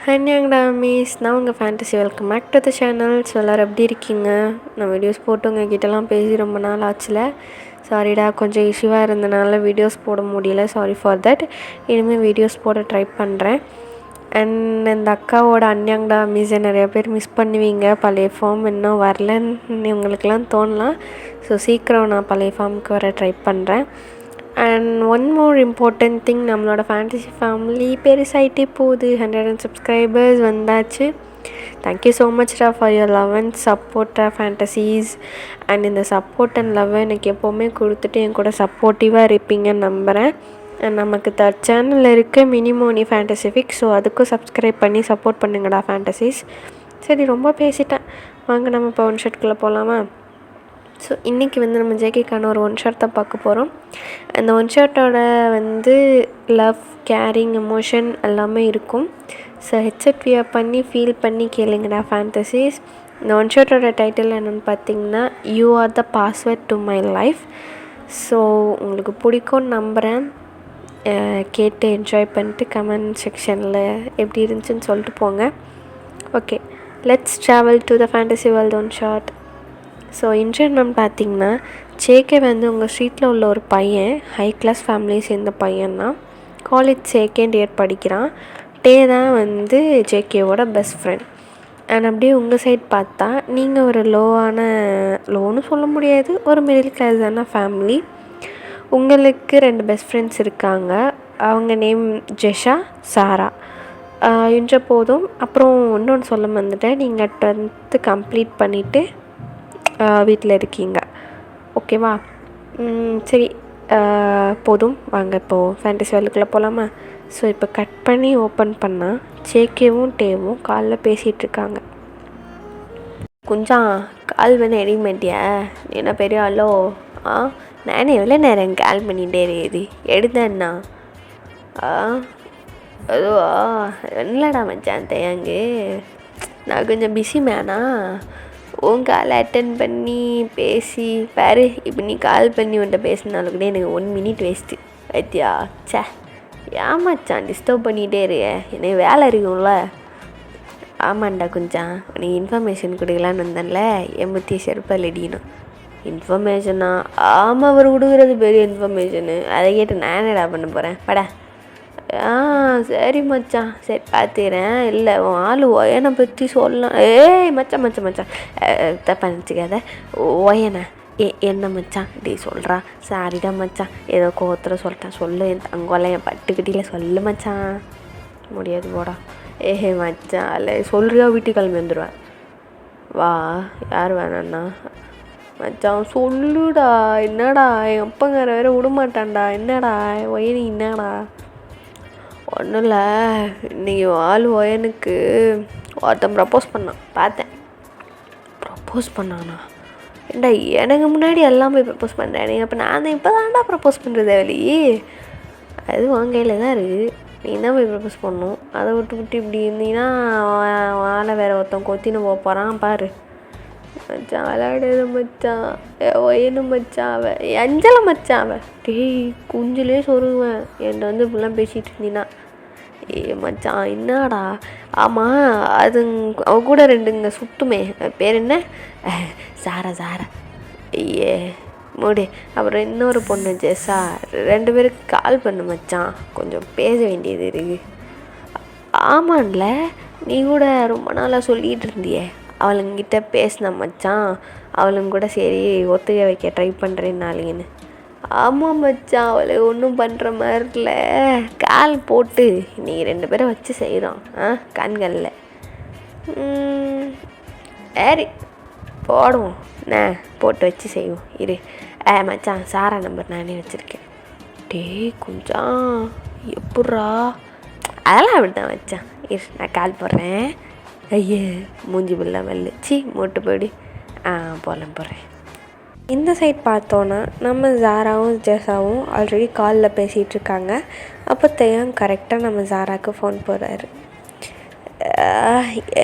ஹன்யாங்கடா miss, நான் உங்கள் fantasy. Welcome back to the channel. So எல்லோரும் எப்படி இருக்கீங்க? நான் வீடியோஸ் போட்டு உங்கள் கிட்டலாம் பேசி ரொம்ப நாள் ஆச்சுல. சாரிடா, கொஞ்சம் இஷ்யூவாக இருந்தனால வீடியோஸ் போட முடியல. Sorry for that. இனிமேல் வீடியோஸ் போட ட்ரை பண்ணுறேன். அண்ட் இந்த அக்காவோட அன்யாங்கடா மிஸ்ஸை நிறையா பேர் மிஸ் பண்ணுவீங்க. பழைய ஃபார்ம் இன்னும் வரலன்னு உங்களுக்கெல்லாம் தோணலாம். ஸோ சீக்கிரம் நான் பழைய ஃபார்முக்கு வர ட்ரை பண்ணுறேன். And one more important thing, நம்மளோட ஃபேண்டசி ஃபேமிலி பெருசாகிட்டே போகுது. 100 சப்ஸ்கிரைபர்ஸ் வந்தாச்சு. தேங்க்யூ ஸோ மச்டா ஃபார் யுவர் லவ் அண்ட் சப்போர்ட்டா ஃபேண்டசிஸ். அண்ட் இந்த சப்போர்ட் அண்ட் லவ் எனக்கு எப்போவுமே கொடுத்துட்டு என் கூட சப்போர்ட்டிவாக இருப்பீங்கன்னு நம்புகிறேன். அண்ட் நமக்கு சேனல் இருக்குது, மினிமோனி ஃபேண்டசிஃபிக். ஸோ அதுக்கும் சப்ஸ்கிரைப் பண்ணி சப்போர்ட் பண்ணுங்கடா ஃபேண்டசிஸ். சரி, ரொம்ப பேசிட்டேன். வாங்க நம்ம இப்போ ஒன் ஷர்ட்குள்ளே போகலாமா? ஸோ இன்றைக்கி நம்ம ஜேகேக்கான ஒரு ஒன் ஷர்ட் தான் பார்க்க போகிறோம். அந்த ஒன் ஷர்ட்டோட லவ், கேரிங், எமோஷன் எல்லாமே இருக்கும். ஸோ ஹெட்செட் வியர் பண்ணி ஃபீல் பண்ணி கேளுங்கடா ஃபேண்டசிஸ். இந்த ஒன் ஷர்ட்டோட டைட்டில் என்னென்னு பார்த்தீங்கன்னா, you are the password to my life. So உங்களுக்கு பிடிக்கும்னு நம்புகிறேன். கேட்டு என்ஜாய் பண்ணிட்டு கமெண்ட் செக்ஷனில் எப்படி இருந்துச்சுன்னு சொல்லிட்டு போங்க. Okay, let's travel to the fantasy world one shot. So இன்டர்னம் பார்த்திங்கன்னா, ஜேகே உங்கள் ஸ்ட்ரீட்டில் உள்ள ஒரு பையன், ஹை கிளாஸ் ஃபேமிலியை சேர்ந்த பையன்தான். காலேஜ் செகண்ட் இயர் படிக்கிறான். டே தான் ஜேகேவோட பெஸ்ட் ஃப்ரெண்ட். அண்ட் அப்படியே உங்கள் சைட் பார்த்தா நீங்கள் ஒரு லோன்னு சொல்ல முடியாது, ஒரு மிடில் கிளாஸான ஃபேமிலி. உங்களுக்கு 2 பெஸ்ட் ஃப்ரெண்ட்ஸ் இருக்காங்க. அவங்க நேம் ஜெஷா, சாரா. இன்ற போதும் அப்புறம் இன்னொன்று சொல்ல வந்துட்டேன், நீங்கள் 10th கம்ப்ளீட் பண்ணிவிட்டு வீட்டில் இருக்கீங்க. ஓகேவா? சரி, போதும். வாங்க இப்போது ஃபேண்டசி வேர்ல்டுக்குள்ளே போகலாமா? ஸோ இப்போ கட் பண்ணி ஓப்பன் பண்ணால் ஜேகேவும் டேவும் காலில் பேசிகிட்ருக்காங்க. கொஞ்சம் கால் எடுக்க மாட்டியா? நீ என்ன பெரிய ஆளோ? நானே எவ்வளோ நேரம் கால் பண்ணிகிட்டே இருக்குது, எடுத்தேன்னா அதுவா? இல்லைடா மச்சான், தேங்கு நான் கொஞ்சம் பிஸி மேனா. உன் கால் அட்டன் பண்ணி பேசி பாரு. இப்போ நீ கால் பண்ணி உன்ட்ட பேசினாலும் கூட எனக்கு 1 minute வேஸ்ட்டு. ஐத்தியா? சே, ஏமாச்சான் டிஸ்டர்ப் பண்ணிகிட்டே இருக்க. எனக்கு வேலை இருக்கும்ல. ஆமாண்டா, கொஞ்சம் உனக்கு இன்ஃபர்மேஷன் கொடுக்கலான்னு வந்தேன்ல, எம்பத்தி செருப்பால் அடிக்கணும். இன்ஃபர்மேஷனா? ஆமாம், அவர் கொடுக்குறது பெரிய இன்ஃபர்மேஷனு. அதை கேட்டு நான் என்னடா பண்ண போகிறேன்? படா. சரி மச்சான், சரி பார்த்துக்கிறேன். இல்லை, உன் ஆள் ஒயனை பற்றி சொல்லலாம். மச்சான் மச்சான் மச்சான் தப்பா நினச்சிக்காத. ஒயனை என்ன மச்சான் இப்படி சொல்கிறா? சாரிடா மச்சான், ஏதோ கோவத்தில் சொல்லிட்டேன். சொல்லு, என் தங்கோலாம் என் பட்டுக்கிட்டியில் சொல்லு மச்சான். முடியாது போடா. மச்சான் இல்லை, சொல்கிறியா? வீட்டு கிளம்பி வந்துடுவேன். வா. யார் வேணாண்ணா? மச்சான் சொல்லுடா. என்னடா என் அப்பங்கார வேற விடமாட்டான்டா. என்னடா ஒயனி? என்னடா? ஒன்றும் இல்லை, இன்றைக்கி ஆள் ஒயனுக்கு ஒருத்தன் ப்ரப்போஸ் பண்ணான், பார்த்தேன். ப்ரப்போஸ் பண்ணானா? ஏண்டா எனக்கு முன்னாடி எல்லாம் போய் ப்ரப்போஸ் பண்ணுறேன். அப்போ நான் இப்போ தான்டா ப்ரப்போஸ் பண்ணுறது வேலி. அது உன் கையில் தான் இருக்குது, நீ தான் போய் ப்ரப்போஸ் பண்ணணும். அதை விட்டு இப்படி இருந்தீங்கன்னா ஆளை வேறு ஒருத்தன் கொத்தின்னு போகிறான் பாரு. மச்சான் விளையாடுது மச்சான். ஒயனு மச்சான், அவன் அஞ்சலை மச்சான். அவன் டேய் குஞ்சிலே சொருவேன் என்கிட்ட இப்படிலாம் பேசிகிட்டு இருந்தீங்கன்னா. மச்சான் என்னடா? ஆமாம், அது அவ கூட 2 சுத்துமே, பேர் என்ன? சாரா. சாரா மூடு. அப்புறம் இன்னொரு பொண்ணு ஜெஸா. 2 பேருக்கு கால் பண்ணு மச்சான், கொஞ்சம் பேச வேண்டியது இருக்குது. ஆமான்ல, நீ கூட ரொம்ப நாளாக சொல்லிகிட்டு இருந்தியே. அவளுங்கிட்ட பேசின மச்சான், அவளுங்க கூட சரி ஒத்துக்க வைக்க ட்ரை பண்ணுறேன்னாலேன்னு. ஆமாம் மச்சான், அவளை ஒன்றும் பண்ணுற மாதிரி இல்லை. கால் போட்டு நீங்கள் 2 பேரை வச்சு செய்கிறோம் கண்களில். சரி போடுவோம், நான் போட்டு வச்சு செய்வோம். இரு. மச்சான் சாரா நம்பர் நானே வச்சுருக்கேன். டேய் கொஞ்சம் எப்பட்றா? அதெல்லாம் அப்படி தான் மச்சான். இரு, நான் கால் போடுறேன். ஐயே மூஞ்சி பிள்ளை மெல்லுச்சி மூட்டு போய்டு. போடுறேன். இந்த சைட் பார்த்தோன்னா நம்ம ஜாராவும் ஜெஸாவும் ஆல்ரெடி காலில் பேசிகிட்டு இருக்காங்க. அப்போ தேயாங் கரெக்டாக நம்ம ஜாராவுக்கு ஃபோன் போடுறாரு.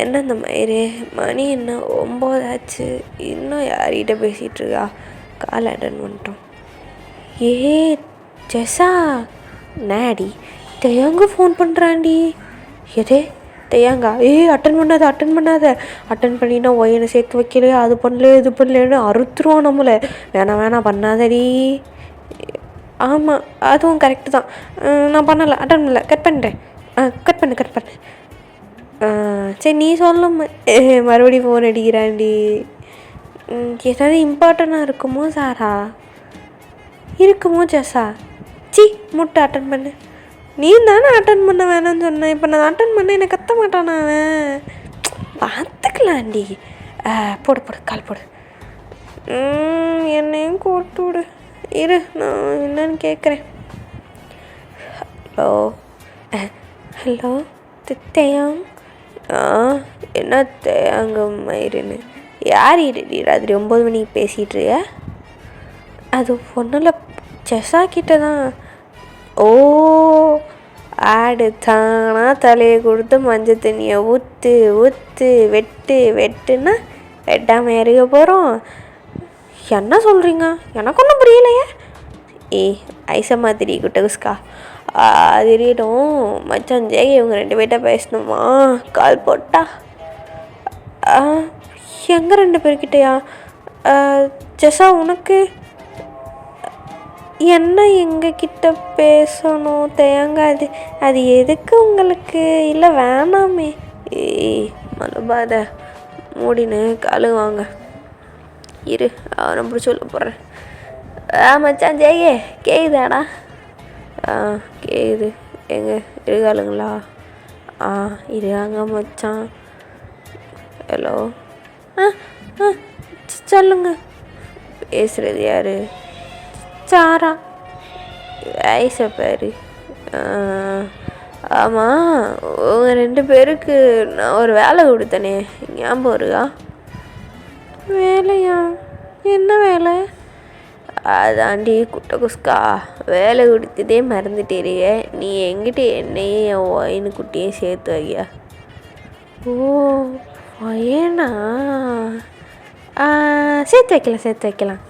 என்ன இந்த மாதிரி மணி என்ன 9 ஆச்சு, இன்னும் யார்கிட்ட பேசிகிட்ருக்கா? கால் அட்டன் பண்ணிட்டோம். ஜெஸா நாடி தேயாங்க ஃபோன் பண்ணுறாண்டி. எதே தேங்க அட்டன் பண்ணாத அட்டன் பண்ணினா ஒயனை சேர்த்து வைக்கலையே அது பண்ணல இது பண்ணலன்னு அறுத்துருவோம் நம்மளை. வேணாம் பண்ணாதடி. ஆமாம் அதுவும் கரெக்டு தான். நான் பண்ணலை அட்டன் பண்ணல கட் பண்ணுறேன். கட் பண்ணு. சரி நீ சொல்லும் மறுபடியும் ஃபோன் அடிக்கிறான்டி. ஏதாவது இம்பார்ட்டண்ட்டாக இருக்குமோ சாரா? இருக்குமோ ஜெஸா? முட்டை அட்டன் பண்ணு. நீ தானே அட்டன் பண்ண வேணாம்னு சொன்னேன். இப்போ நான் அட்டன் பண்ண என்னை கத்த மாட்டானா அவன்? பார்த்துக்கலாண்டி. போடு கால் போடு. என்னையும் கூப்பிட்டு விடு. இரு நான் என்னன்னு கேட்குறேன். ஹலோ தேயாங். என்ன தேயாங்க மயிருன்னு யார் இடி ராத்திரி 9 மணிக்கு பேசிகிட்ருக்க? அது ஒன்றும் ஜெஸா கிட்ட தான். ஓ ஆடு தானா தலையை கொடுத்து மஞ்சள் தண்ணியை ஊற்று வெட்டுன்னா வெட்டாமல் இறங்க போகிறோம். என்ன சொல்கிறீங்க? எனக்கு ஒன்றும் புரியலையே. ஐசா மாதிரி குட்டகுஸ்கா அது தெரியட்டும். மச்சான் ஜெய் இவங்க 2 பேர்கிட்ட பேசணுமா? கால் போட்டா? எங்கே 2 பேர்கிட்டயா? ஜெஸா உனக்கு என்ன எங்ககிட்ட பேசணும் தேங்க? அது எதுக்கு உங்களுக்கு? இல்லை வேணாமே. மலபாத மூடின்னு கழுவாங்க. இரு அவனை அப்படி சொல்ல போகிறேன். மச்சான் ஜெயே கேக்குதாடா? கேக்குது. எங்க இருக்காளுங்களா? இருக்காங்க மச்சான். ஹலோ சொல்லுங்க. பேசுகிறது யார்? சாரா. வயசை பேர். ஆமாம் உங்கள் 2 பேருக்கு நான் ஒரு வேலை கொடுத்தனே ஞாபகம் இருக்கா? வேலையா? என்ன வேலை? அதாண்டி குட்டகுஸ்கா வேலை கொடுத்ததே மறந்துட்டேறிய. நீ எங்கிட்ட என்னையும் என் ஒயின்னு குட்டியும் சேர்த்து வையா? ஓ ஒயனா? சேர்த்து வைக்கலாம்.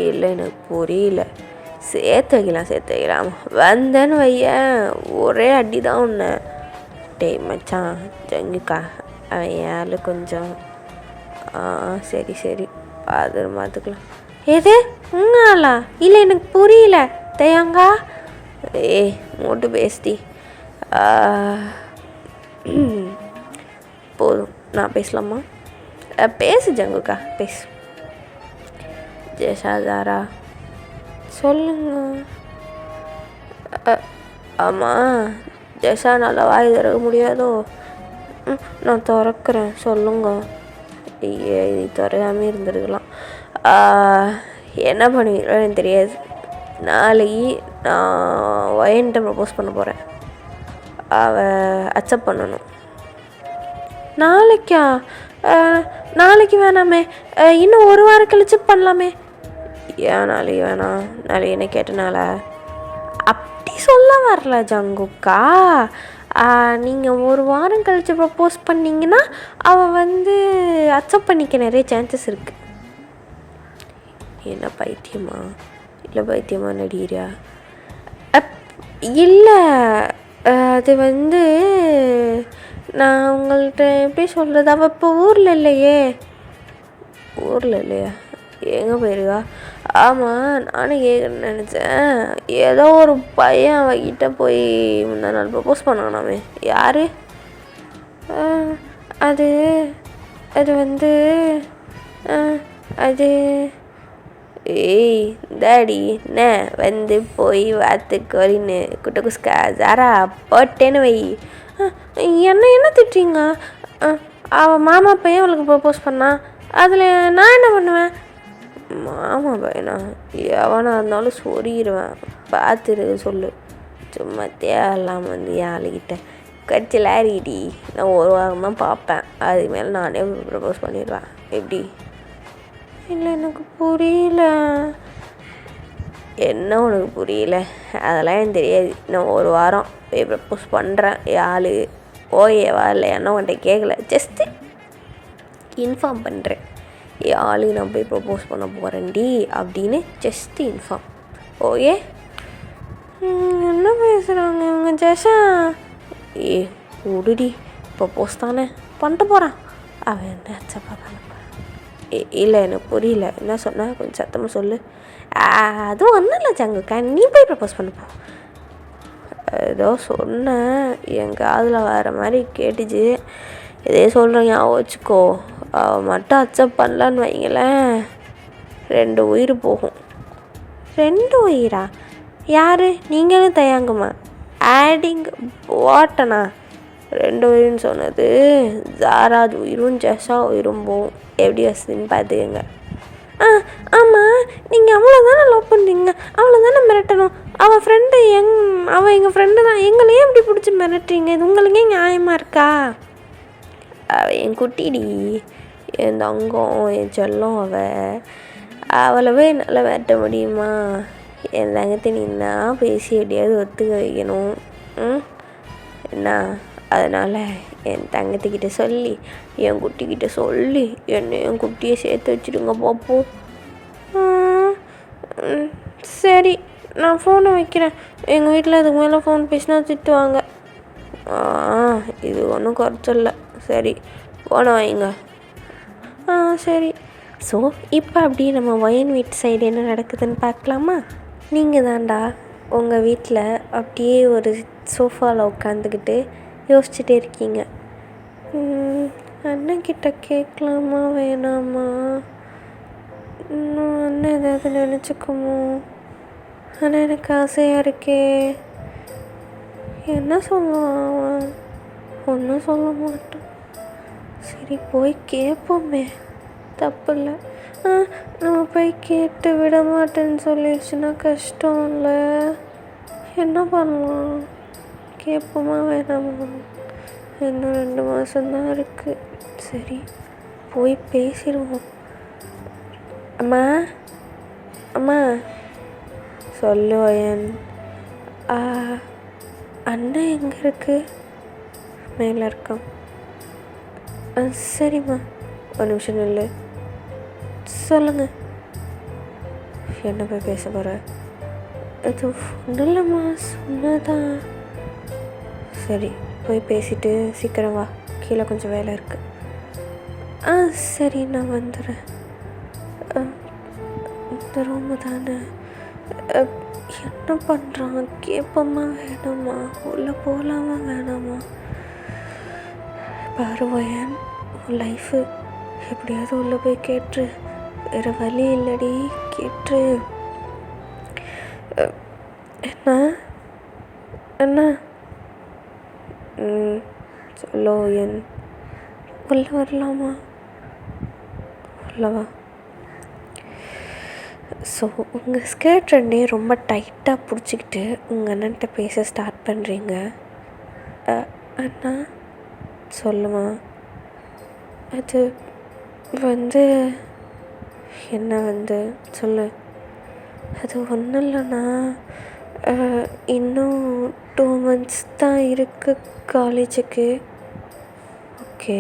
இல்லை எனக்கு புரியல. சேர்த்து வைக்கலாம் வந்தேன்னு வையன் ஒரே அடி தான் உன்னை. டேய் மச்சான் ஜங்குக்கா அவன் யாரு கொஞ்சம். சரி பார்த்துக்கலாம். எது உங்களா? இல்லை எனக்கு புரியல தேயாங்கா. மூட்டு பேசுடி. போதும் நான் பேசலாமா? பேசு ஜங்குக்கா பேசு. ஜெஸா தாரா சொல்லுங்க. ஆமாம் ஜெஸா நல்லா வாய் திறக்க முடியாதோ? நான் திறக்கிறேன் சொல்லுங்க. இது திறக்காமே இருந்திருக்கலாம். என்ன பண்ணுவீங்களோ எனக்கு தெரியாது. நாளைக்கு நான் ஒயன்ட்ட ப்ரப்போஸ் பண்ண போகிறேன். அவள் அக்செப்ட் பண்ணணும். நாளைக்கா? நாளைக்கு வேணாமே, இன்னும் 1 வாரம் கழிச்சு பண்ணலாமே. ஏன் நாளைக்கு வேணாம்? நாளைக்கு என்ன கேட்டனால? அப்படி சொல்ல வரல ஜங்குக்கா. நீங்கள் 1 வாரம் கழித்து ப்ரப்போஸ் பண்ணிங்கன்னா அவள் அக்செப்ட் பண்ணிக்க நிறைய சான்சஸ் இருக்குது. என்ன பைத்தியமா? இல்லை பைத்தியமா நடிகிறியா? இல்லை அது நான் உங்கள்கிட்ட எப்படி சொல்கிறது? அவள் இப்போ ஊரில் இல்லையா? எங்கே போயிருக்கா? ஆமாம் நானும் கேட்குறேன்னு நினச்சேன். ஏதோ ஒரு பையன் அவகிட்ட போய் முந்தா நாள் ப்ரப்போஸ் பண்ணானாமே. யார் அது? அது தாடி என்ன போய் வாத்துக்கோரின்னு குட்டகுஸ்கா ஜாரா போட்டேன்னு வை. என்ன திட்டுறீங்க? அவள் மாமா பையன் அவளுக்கு ப்ரப்போஸ் பண்ணா. அதில் நான் என்ன பண்ணுவேன்? மாமா பையனா? எவனாக இருந்தாலும் சொல்லிடுவேன். பார்த்துருக்க சொல்லு. சும்மா தேவையில்லாமல் என் ஆளுகிட்ட கட்சியில் ஏறிடி. நான் 1 வாரம் தான் பார்ப்பேன். அதுக்கு மேலே நானே ப்ரப்போஸ் பண்ணிடுவேன். எப்படி? இல்லை எனக்கு புரியல. என்ன உனக்கு புரியல? அதெல்லாம் எனக்கு தெரியாது. நான் 1 வாரம் போய் ப்ரப்போஸ் பண்ணுறேன். ஆள் ஓகேவா இல்லையான்னு உன்கிட்ட கேட்கல. ஜஸ்ட்டு இன்ஃபார்ம் பண்ணுறேன். ஆளுக்கு நான் போய் ப்ரப்போஸ் பண்ண போகிறேன்டி அப்படின்னு ஜஸ்ட்டு இன்ஃபார்ம். ஓகே என்ன பேசுகிறாங்க இவங்க? ஜெஸா விடுடி இப்போ போஸ்ட் தானே பண்ணிட்டு போகிறான். அவன் என்ன அச்சப்பா பண்ண போகிறான். இல்லை எனக்கு புரியல, என்ன சொன்னால் கொஞ்சம் சத்தமாக சொல்லு. அதுவும் ஒன்றும் இல்லை ஜங்குக்கா, நீ போய் ப்ரப்போஸ் பண்ணப்போ. ஏதோ சொன்னேன், என் காதில் வர மாதிரி கேட்டுச்சு. இதே சொல்கிறேன் ஞாபகம் வச்சுக்கோ. அவள் மட்டும் அக்செப்ட் பண்ணலான்னு வைங்களேன், 2 உயிர் போகும். 2 உயிரா? யார் நீங்களும் தயாங்குமா? ஆடிங் வாட்டனா? 2 உயிர்னு சொன்னது ஜாராஜ் உயிரும் ஜெஷா உயிரும் போகும். எப்படி வசதின்னு பார்த்துக்கங்க. ஆமாம், நீங்கள் அவ்வளோதானே லவ் பண்ணுறீங்க, அவ்வளோதானே மிரட்டணும். அவள் ஃப்ரெண்டு அவள் எங்கள் ஃப்ரெண்டு தான், எங்களையே எப்படி பிடிச்சி மிரட்டுறீங்க? இது உங்களுக்கே நியாயமாக இருக்கா? என் குட்டிடி, என் தங்கம், என் செல்லம், அவளவே என்னால் மிரட்ட முடியுமா? என் தங்கத்தை நீ தான் பேசி எப்படியாவது ஒத்துக்க வைக்கணும். என்ன? அதனால் என் தங்கத்துக்கிட்ட சொல்லி, என் குட்டிக்கிட்ட சொல்லி என் குட்டியை சேர்த்து வச்சுடுங்க பார்ப்போம். சரி, நான் ஃபோனை வைக்கிறேன். எங்கள் வீட்டில் அதுக்கு மேலே ஃபோன் பேசினா திட்டுவாங்க. இது ஒன்றும் குறைச்சல. சரி, ஃபோனை வைங்க. சரி. ஸோ இப்போ அப்படி நம்ம ஒயன் வீட்டு சைடு என்ன நடக்குதுன்னு பார்க்கலாமா? நீங்கள் தாண்டா உங்கள் வீட்டில் அப்படியே ஒரு சோஃபாவில் உட்காந்துக்கிட்டு யோசிச்சுட்டே இருக்கீங்க. அண்ணன்கிட்ட கேட்கலாமா வேணாமா? இன்னும் அண்ணன் ஏதாவது நினச்சிக்குமோ? ஆனால் எனக்கு ஆசையாக இருக்கே. என்ன சொல்லுவான் அவன்? ஒன்றும் சொல்ல மாட்டான். சரி, போய் கேட்போமே, தப்பு இல்லை. நம்ம போய் கேட்டு விட மாட்டேன்னு சொல்லிடுச்சுன்னா கஷ்டம் இல்லை? என்ன பண்ணலாம்? கேட்போமா வேணாமா? இன்னும் 2 மாதம்தான் இருக்குது. சரி, போய் பேசிடுவோம். அம்மா, அம்மா சொல்லு ஒயன். அண்ணன் எங்கே இருக்கு? மேலே இருக்கான். சரிம்மா, ஒரு நிமிஷம் இல்லை. சொல்லுங்க. என்ன போய் பேச போகிற? அது ஒன்றும் இல்லைம்மா, சொன்னதான். சரி, போய் பேசிட்டு சீக்கிரம் வா, கீழே கொஞ்சம் வேலை இருக்குது. சரி, நான் வந்துடுறேன். இந்த ரூமு தானே. என்ன பண்ணுறான்? கேட்போமா வேணாமா? உள்ளே போகலாமா வேணாமா? பாருவயன், உன் லைஃபு எப்படியாவது உள்ளே போய் கேட்டுரு. வேறு வழி இல்லடி, கேட்டுரு. என்ன என்ன சொல்லோ என் உள்ளே வரலாமா? உள்ளவா? ஸோ உங்கள் ஸ்கர்ட் 2 ரொம்ப டைட்டாக பிடிச்சிக்கிட்டு உங்கள் அண்ணன்ட்ட பேச ஸ்டார்ட் பண்ணுறீங்க. அண்ணா சொல்லுமா? அது என்ன சொல்லு. அது ஒன்றும் இல்லைண்ணா, இன்னும் 2 months தான் இருக்குது காலேஜுக்கு. ஓகே,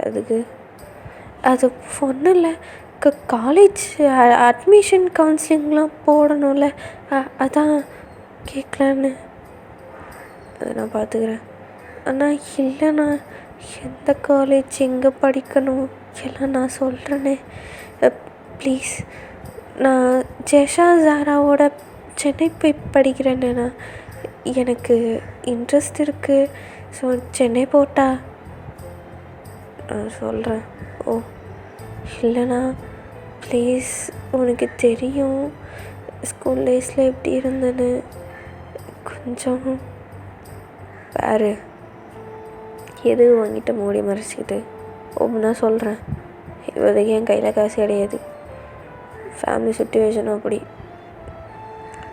அது ஒன்றும் இல்லை, காலேஜ் அட்மிஷன் கவுன்சிலிங்லாம் போடணும்ல, அதான் கேட்கலான்னு. அதை நான் பார்த்துக்கிறேன். ஆனால் இல்லைண்ணா, எந்த காலேஜ் எங்கே படிக்கணும் எல்லாம் நான் சொல்கிறேனே, ப்ளீஸ். நான் ஜெஷா ஜாராவோட சென்னை போய் படிக்கிறேன்னா எனக்கு இன்ட்ரெஸ்ட் இருக்குது. ஸோ சென்னை போட்டா நான் சொல்கிறேன். ஓ இல்லைண்ணா, ப்ளீஸ். உனக்கு தெரியும் ஸ்கூல் டேஸில் எப்படி இருந்தேன்னு. கொஞ்சம் பாரு, எது வாங்கிட்டு மூடி மறைச்சிக்கிட்டு ஒவ்வொன்றா சொல்கிறேன். இப்போதைக்கு என் கையில் காசு கிடையாது. ஃபேமிலி சுச்சுவேஷனும் அப்படி.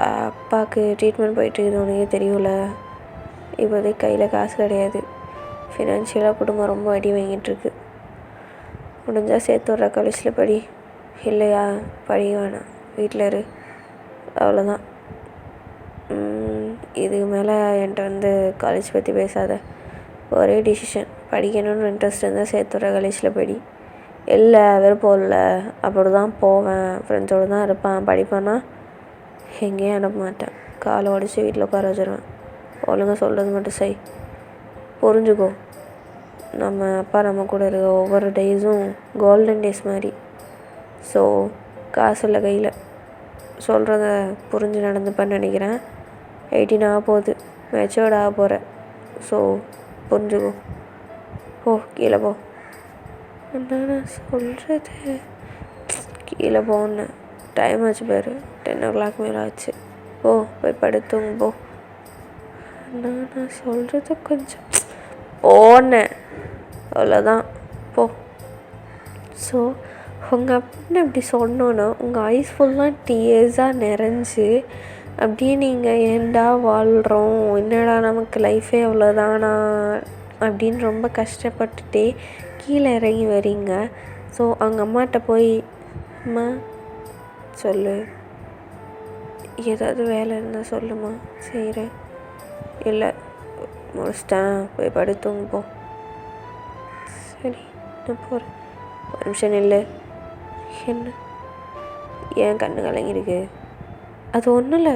அப்பாவுக்கு ட்ரீட்மெண்ட் போயிட்டுருக்குது, உனக்கே தெரியும்ல. இப்போதைக்கு கையில் காசு கிடையாது. ஃபினான்ஷியலாக குடும்பம் ரொம்ப அடி வாங்கிட்டுருக்கு. முடிஞ்சால் சேர்த்து விட்ற காலேஜில் படி, இல்லையா படி வேணாம், வீட்டில் இரு, அவ்வளோதான். இதுக்கு மேலே என்கிட்ட காலேஜ் பற்றி பேசாத. ஒரே டிசிஷன், படிக்கணும்னு இன்ட்ரெஸ்ட் இருந்தால் சேர்த்து விட்ற காலேஜில் படி. இல்லை விருப்பம் இல்லை, அப்படி தான் போவேன், ஃப்ரெண்ட்ஸோடு தான் இருப்பேன், படிப்பேன்னா எங்கேயும் அனுப்ப மாட்டேன். காலை உடச்சி வீட்டில் உட்கார வச்சுருவேன். ஒழுங்காக சொல்கிறது மட்டும் செய். புரிஞ்சுக்கோ. நம்ம அப்பா நம்ம கூட இருக்க ஒவ்வொரு டேஸும் கோல்டன் டேஸ் மாதிரி. ஸோ காசு இல்லை கையில். சொல்கிறத புரிஞ்சு நடந்துப்பேன்னு நினைக்கிறேன். 18 ஆக போகுது, மெச்சூர்ட் ஆக போகிறேன். ஸோ புரிஞ்சுக்கோ. போ கீழே போ. நான் சொல்கிறது கீழே போன்னு. டைம் ஆச்சு பாரு, 10 o'clock மேலே ஆச்சு. போய் படுத்துங்க போ. நான் சொல்கிறது கொஞ்சம் போனேன், அவ்வளோதான். போ. ஸோ உங்கள் அப்பா இப்படி சொன்னோன்னா உங்கள் ஐஸ் ஃபுல்லாக டீயர்ஸாக நிறைஞ்சு அப்படியே நீங்கள் ஏன்டா வாழ்கிறோம், என்னடா நமக்கு லைஃபே அவ்வளோதானா அப்படின்னு ரொம்ப கஷ்டப்பட்டுட்டே கீழே இறங்கி வரீங்க. ஸோ அவங்க அம்மாட்ட போய் அம்மா சொல்லு, ஏதாவது வேலை இருந்தால் சொல்லுமா, செய்கிறேன். இல்லை முடிச்சிட்டேன், போய் படுத்துங்க போ. சரி நான் போகிறேன். ஒரு நிமிஷம் இல்லை. என்ன ஏன் கண்ணு கலங்கிருக்கு? அது ஒன்றும் இல்லை,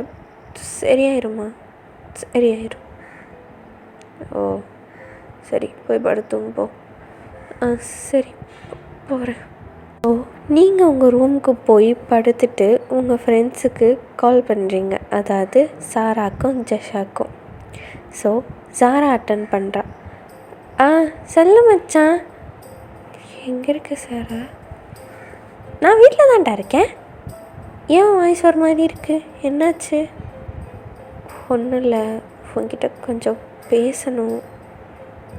சரியாயிருமா, சரியாயிரும். ஓ சரி, போய் படுத்துங்க போ. சரி போகிறேன். ஓ நீங்கள் உங்கள் ரூமுக்கு போய் படுத்துட்டு உங்கள் ஃப்ரெண்ட்ஸுக்கு கால் பண்ணுறீங்க, அதாவது சாராக்கும் ஜஷாக்கும். ஸோ சாரா அட்டன் பண்ணுறா. சொல்லு மச்சான். எங்கே இருக்க சாரா? நான் வீட்டில் தான்டா இருக்கேன். ஏன் வாய்ஸ் ஒரு மாதிரி இருக்குது, என்னாச்சு? ஒன்றும் இல்லை, உங்ககிட்ட கொஞ்சம் பேசணும்.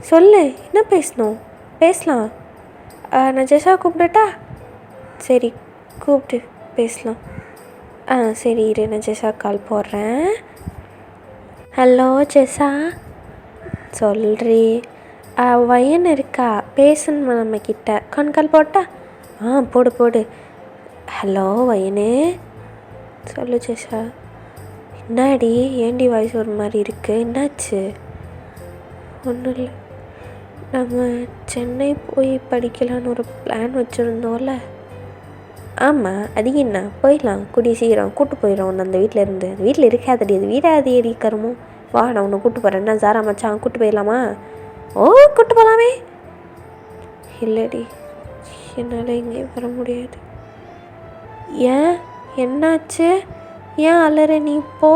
சொல்லு, என்ன பேசணும்? பேசலாம். நான் ஜெஷா கூப்பிடட்டா? சரி கூப்பிட்டு பேசலாம். சரி இரு, நான் ஜெஷா கால் போடுறேன். ஹலோ ஜெஷா, சொல்கிறீ? வயன் இருக்கா, பேசணுமா நம்மக்கிட்ட? கால் போட்டா? போடு. ஹலோ வயனு, சொல்லு ஜெஷா. என்னாடி, ஏண்டி வாய்ஸ் ஒரு மாதிரி இருக்குது, என்னாச்சு? ஒன்றும் இல்லை, நம்ம சென்னை போய் படிக்கலான்னு ஒரு பிளான் வச்சுருந்தோம்ல. ஆமாம், அது என்ன, போயிடலாம், கூடிய சீக்கிரம் கூப்பிட்டு போயிடும் அந்த வீட்டில் இருந்து. அந்த வீட்டில் இருக்காதடி, அது வீடாது ஏடி கருமோ. வா நான் உன்னை கூப்பிட்டு போகிறேன். என்ன சாரா மச்சான், கூப்பிட்டு போயிடலாமா? கூப்பிட்டு போகலாமே. இல்லைடி, என்னால் எங்கேயும் வர முடியாது. ஏன், என்னாச்சு? ஏன் அலற நீ? போ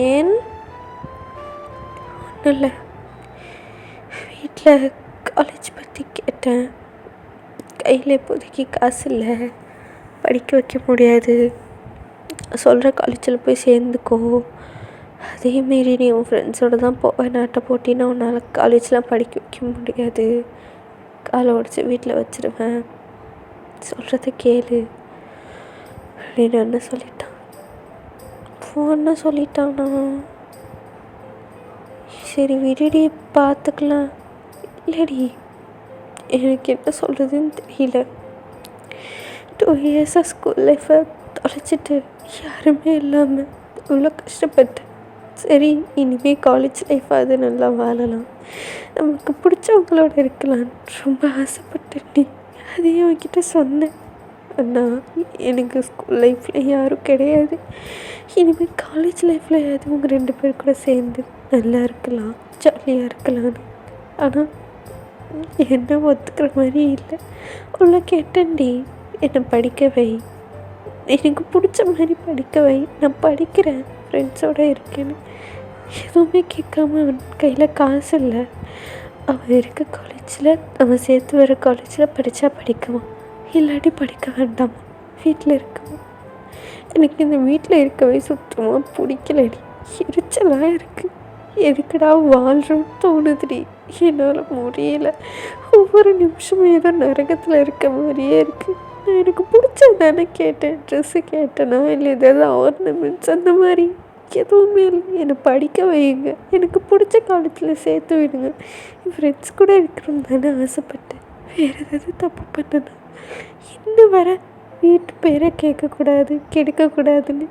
ஏன்? ஒன்றும் இல்லை, வீட்டில் காலேஜ் பற்றி கேட்டேன். கையில் இப்போதைக்கு காசு இல்லை, படிக்க வைக்க முடியாது. சொல்கிற காலேஜில் போய் சேர்ந்துக்கோ. அதேமாரி நீ உன் ஃப்ரெண்ட்ஸோடு தான் போவேன் நாட்டை போட்டின்னா உன்னால் காலேஜ்லாம் படிக்க வைக்க முடியாது. காலை உடச்சி வீட்டில் வச்சுருவேன். சொல்கிறத கேளு அப்படின்னு என்ன சொல்லிட்டான். ஃபோன்னு சொல்லிட்டானா? சரி விடுடி, பார்த்துக்கலாம். இல்லடி, எனக்கு என்ன சொல்கிறதுன்னு தெரியல. 2 years ஸ்கூல் லைஃப்பை தொலைச்சிட்டு யாருமே இல்லாமல் இவ்வளோ கஷ்டப்பட்டேன். சரி இனிமேல் காலேஜ் லைஃபாவது நல்லா வாழலாம், நமக்கு பிடிச்சவங்களோட இருக்கலான்னு ரொம்ப ஆசைப்பட்டேன்டி. அதையும் அவன்கிட்ட சொன்னேன். அண்ணா, எனக்கு ஸ்கூல் லைஃப்பில் யாரும் கிடையாது. இனிமேல் காலேஜ் லைஃப்பில் யாரும் உங்கள் 2 பேர் கூட சேர்ந்து நல்லா இருக்கலாம், ஜாலியாக இருக்கலான்னு. ஆனால் என்ன ஒத்துக்கிற மாதிரி இல்லை. அவ்வளோ கேட்டேன்டி, என்னை படிக்க வை, எனக்கு பிடிச்ச மாதிரி படிக்க வை, நான் படிக்கிறேன், ஃப்ரெண்ட்ஸோடு இருக்கேன்னு. எதுவுமே கேட்காம அவன் கையில் காசு இல்லை. அவன் இருக்க காலேஜில், அவன் சேர்த்து வர காலேஜில் படித்தா படிக்குவான், இல்லாட்டி படிக்க வேண்டாமா, வீட்டில் இருக்கவும். எனக்கு இந்த வீட்டில் இருக்கவே சுத்தமாக பிடிக்கலடி, எரிச்சலாக இருக்குது. எதுக்குடா வாழ்கிறோன்னு தோணுதுடி, என்னால் முடியலை. ஒவ்வொரு நிமிஷமும் ஏதோ நரகத்தில் இருக்க மாதிரியே இருக்குது. நான் எனக்கு பிடிச்சது தானே கேட்டேன், ட்ரெஸ்ஸு கேட்டேனா இல்லை ஏதாவது ஆர்னமெண்ட்ஸ் அந்த மாதிரி எதுவுமே இல்லை. என்னை படிக்க வைங்க, எனக்கு பிடிச்ச காலேஜில் சேர்த்து விடுங்க. என் ஃப்ரெண்ட்ஸ் கூட இருக்கணும்னு தானே ஆசைப்பட்டேன். வேறு ஏதாவது தப்பு பண்ணேன்னா இன்னும் வர வீட்டு பேரை கேட்கக்கூடாது, கெடுக்கக்கூடாதுன்னு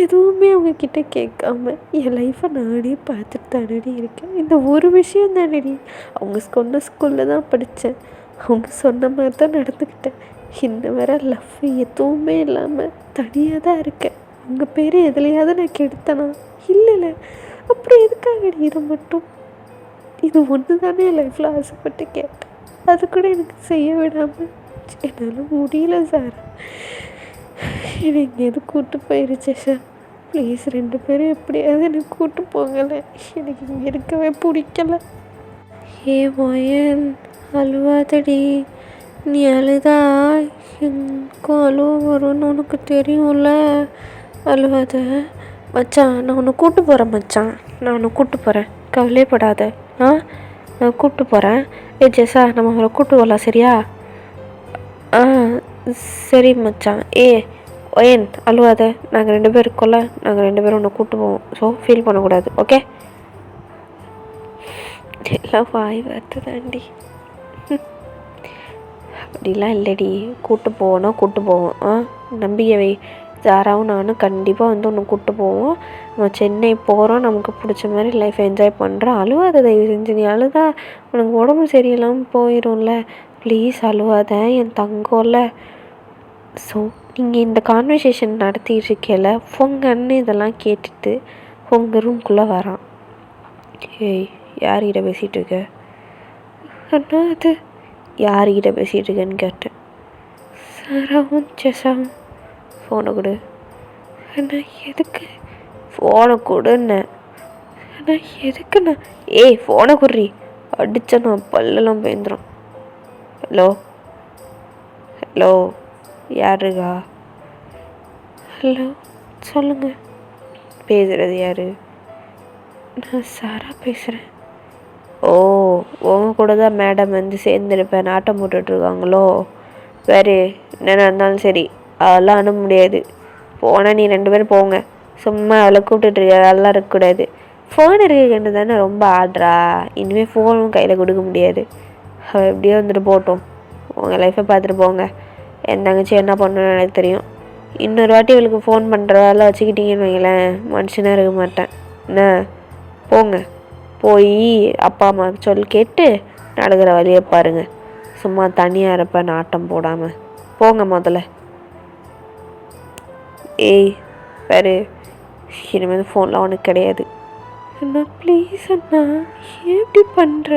எதுவுமே அவங்கக்கிட்ட கேட்காம என் லைஃப்பை நானே பார்த்துட்டு தானடி இருக்கேன். இந்த ஒரு விஷயம் தானடி, அவங்க சொன்ன ஸ்கூலில் தான் படித்தேன், அவங்க சொன்ன மாதிரி தான் நடந்துக்கிட்டேன். இன்னும் வர லவ் எதுவுமே இல்லாமல் தனியாக தான் இருக்கேன். உங்கள் பேர் எதுலையாவது நான் கெடுத்தனா? இல்லைல்ல, அப்புறம் எதுக்காகடி இதை மட்டும்? இது ஒன்று தானே என் லைஃப்பில் ஆசைப்பட்டு கேட்டேன். அது கூட எனக்கு செய்ய விடாமல் என்னால் முடியல சார். என்னை எங்கேயாவது கூப்பிட்டு போயிருச்சே சார். ப்ளீஸ் 2 பேரும் எப்படியாவது எனக்கு கூப்பிட்டு போங்கலை. எனக்கு இங்கே இருக்கவே பிடிக்கல. ஏ மொயன் அழுவாதடி. நீ அழுதா எனக்கும் அழுவ வரும்னு உனக்கு தெரியும்ல. அழுவாத மச்சான். நான் உன்னை கூப்பிட்டு போகிறேன் மச்சான். நான் உன்னை கூப்பிட்டு போகிறேன், கவலைப்படாத. நான் கூப்பிட்டு போகிறேன். ஜெஸா நம்ம அவரை கூப்பிட்டு வரலாம் சரியா? சரி மச்சான். ஒயன் அழுவாத. நாங்கள் 2 பேர் இருக்கோம்ல, நாங்கள் 2 பேரும் உன்னை கூப்பிட்டு போவோம். ஸோ ஃபீல் பண்ணக்கூடாது, ஓகே? எல்லாம் வாய் வார்த்தை தாண்டி. அப்படிலாம் இல்லடி, கூப்பிட்டு போவோம். நம்பிக்கை வை. ஜாராவும் நானும் கண்டிப்பாக உன்னை கூப்பிட்டு போவோம். நம்ம சென்னை போகிறோம், நமக்கு பிடிச்ச மாதிரி லைஃப் என்ஜாய் பண்ணுறோம். அழுவாத தயவு செஞ்சு. நீ அழுதா உனக்கு உடம்பு சரியில்லாமல் போயிடும்ல. Please அழுவாத N தங்கம்ல. ஸோ நீங்கள் இந்த கான்வர்சேஷன் நடத்திட்டு இருக்கல, உங்கன்னு இதெல்லாம் கேட்டுட்டு உங்கள் ரூம்குள்ளே வரான். ஏய் யார்கிட்ட பேசிகிட்டு இருக்க? அண்ணா அது யார்கிட்ட பேசிகிட்டு இருக்கேன்னு கேட்டேன். சாராவும் ஜெஸாவும். ஃபோனை கொடு. அண்ணா எதுக்கு? ஃபோனை கொடுண்ணே. அண்ணா எதுக்குண்ணா? ஃபோனை குடுறி. அடித்தா நான் பல்லெல்லாம் பயந்துடும். ஹலோ யாருக்கா? ஹலோ சொல்லுங்கள். பேசுகிறது யார்? நான் சாரா பேசுகிறேன். உங்கள் கூட தான் மேடம் வந்து சேர்ந்துருப்பேன் நாட்டம் போட்டுட்ருக்காங்களோ? வேறு என்னென்ன இருந்தாலும் சரி அதெல்லாம் அனுப்ப முடியாது. போனால் நீ 2 பேரும் போங்க. சும்மா அவளை கூப்பிட்டுட்ருக்க அதெல்லாம் இருக்கக்கூடாது. ஃபோன் இருக்குன்னு தானே ரொம்ப ஆடுறா. இனிமேல் ஃபோனும் கையில் கொடுக்க முடியாது. அவள் எப்படியோ வந்துட்டு போட்டோம். உங்கள் லைஃப்பை பார்த்துட்டு போங்க. என் தங்கச்சி என்ன பண்ணணும்னு எனக்கு தெரியும். இன்னொரு வாட்டி இவளுக்கு ஃபோன் பண்ணுற வேலை வச்சுக்கிட்டீங்கன்னு வைங்களேன், மனுஷனாக இருக்க மாட்டேன். என்ன போங்க. போய் அப்பா அம்மா சொல்லி கேட்டு நடக்கிற வழியை பாருங்கள். சும்மா தனியாக இருப்ப நாட்டம் போடாமல் போங்க முதல்ல. வேறு இனிமேல் ஃபோன்லாம் உனக்கு கிடையாது. அண்ணா ப்ளீஸ் அண்ணா, ஏன் இப்படி பண்ணுற?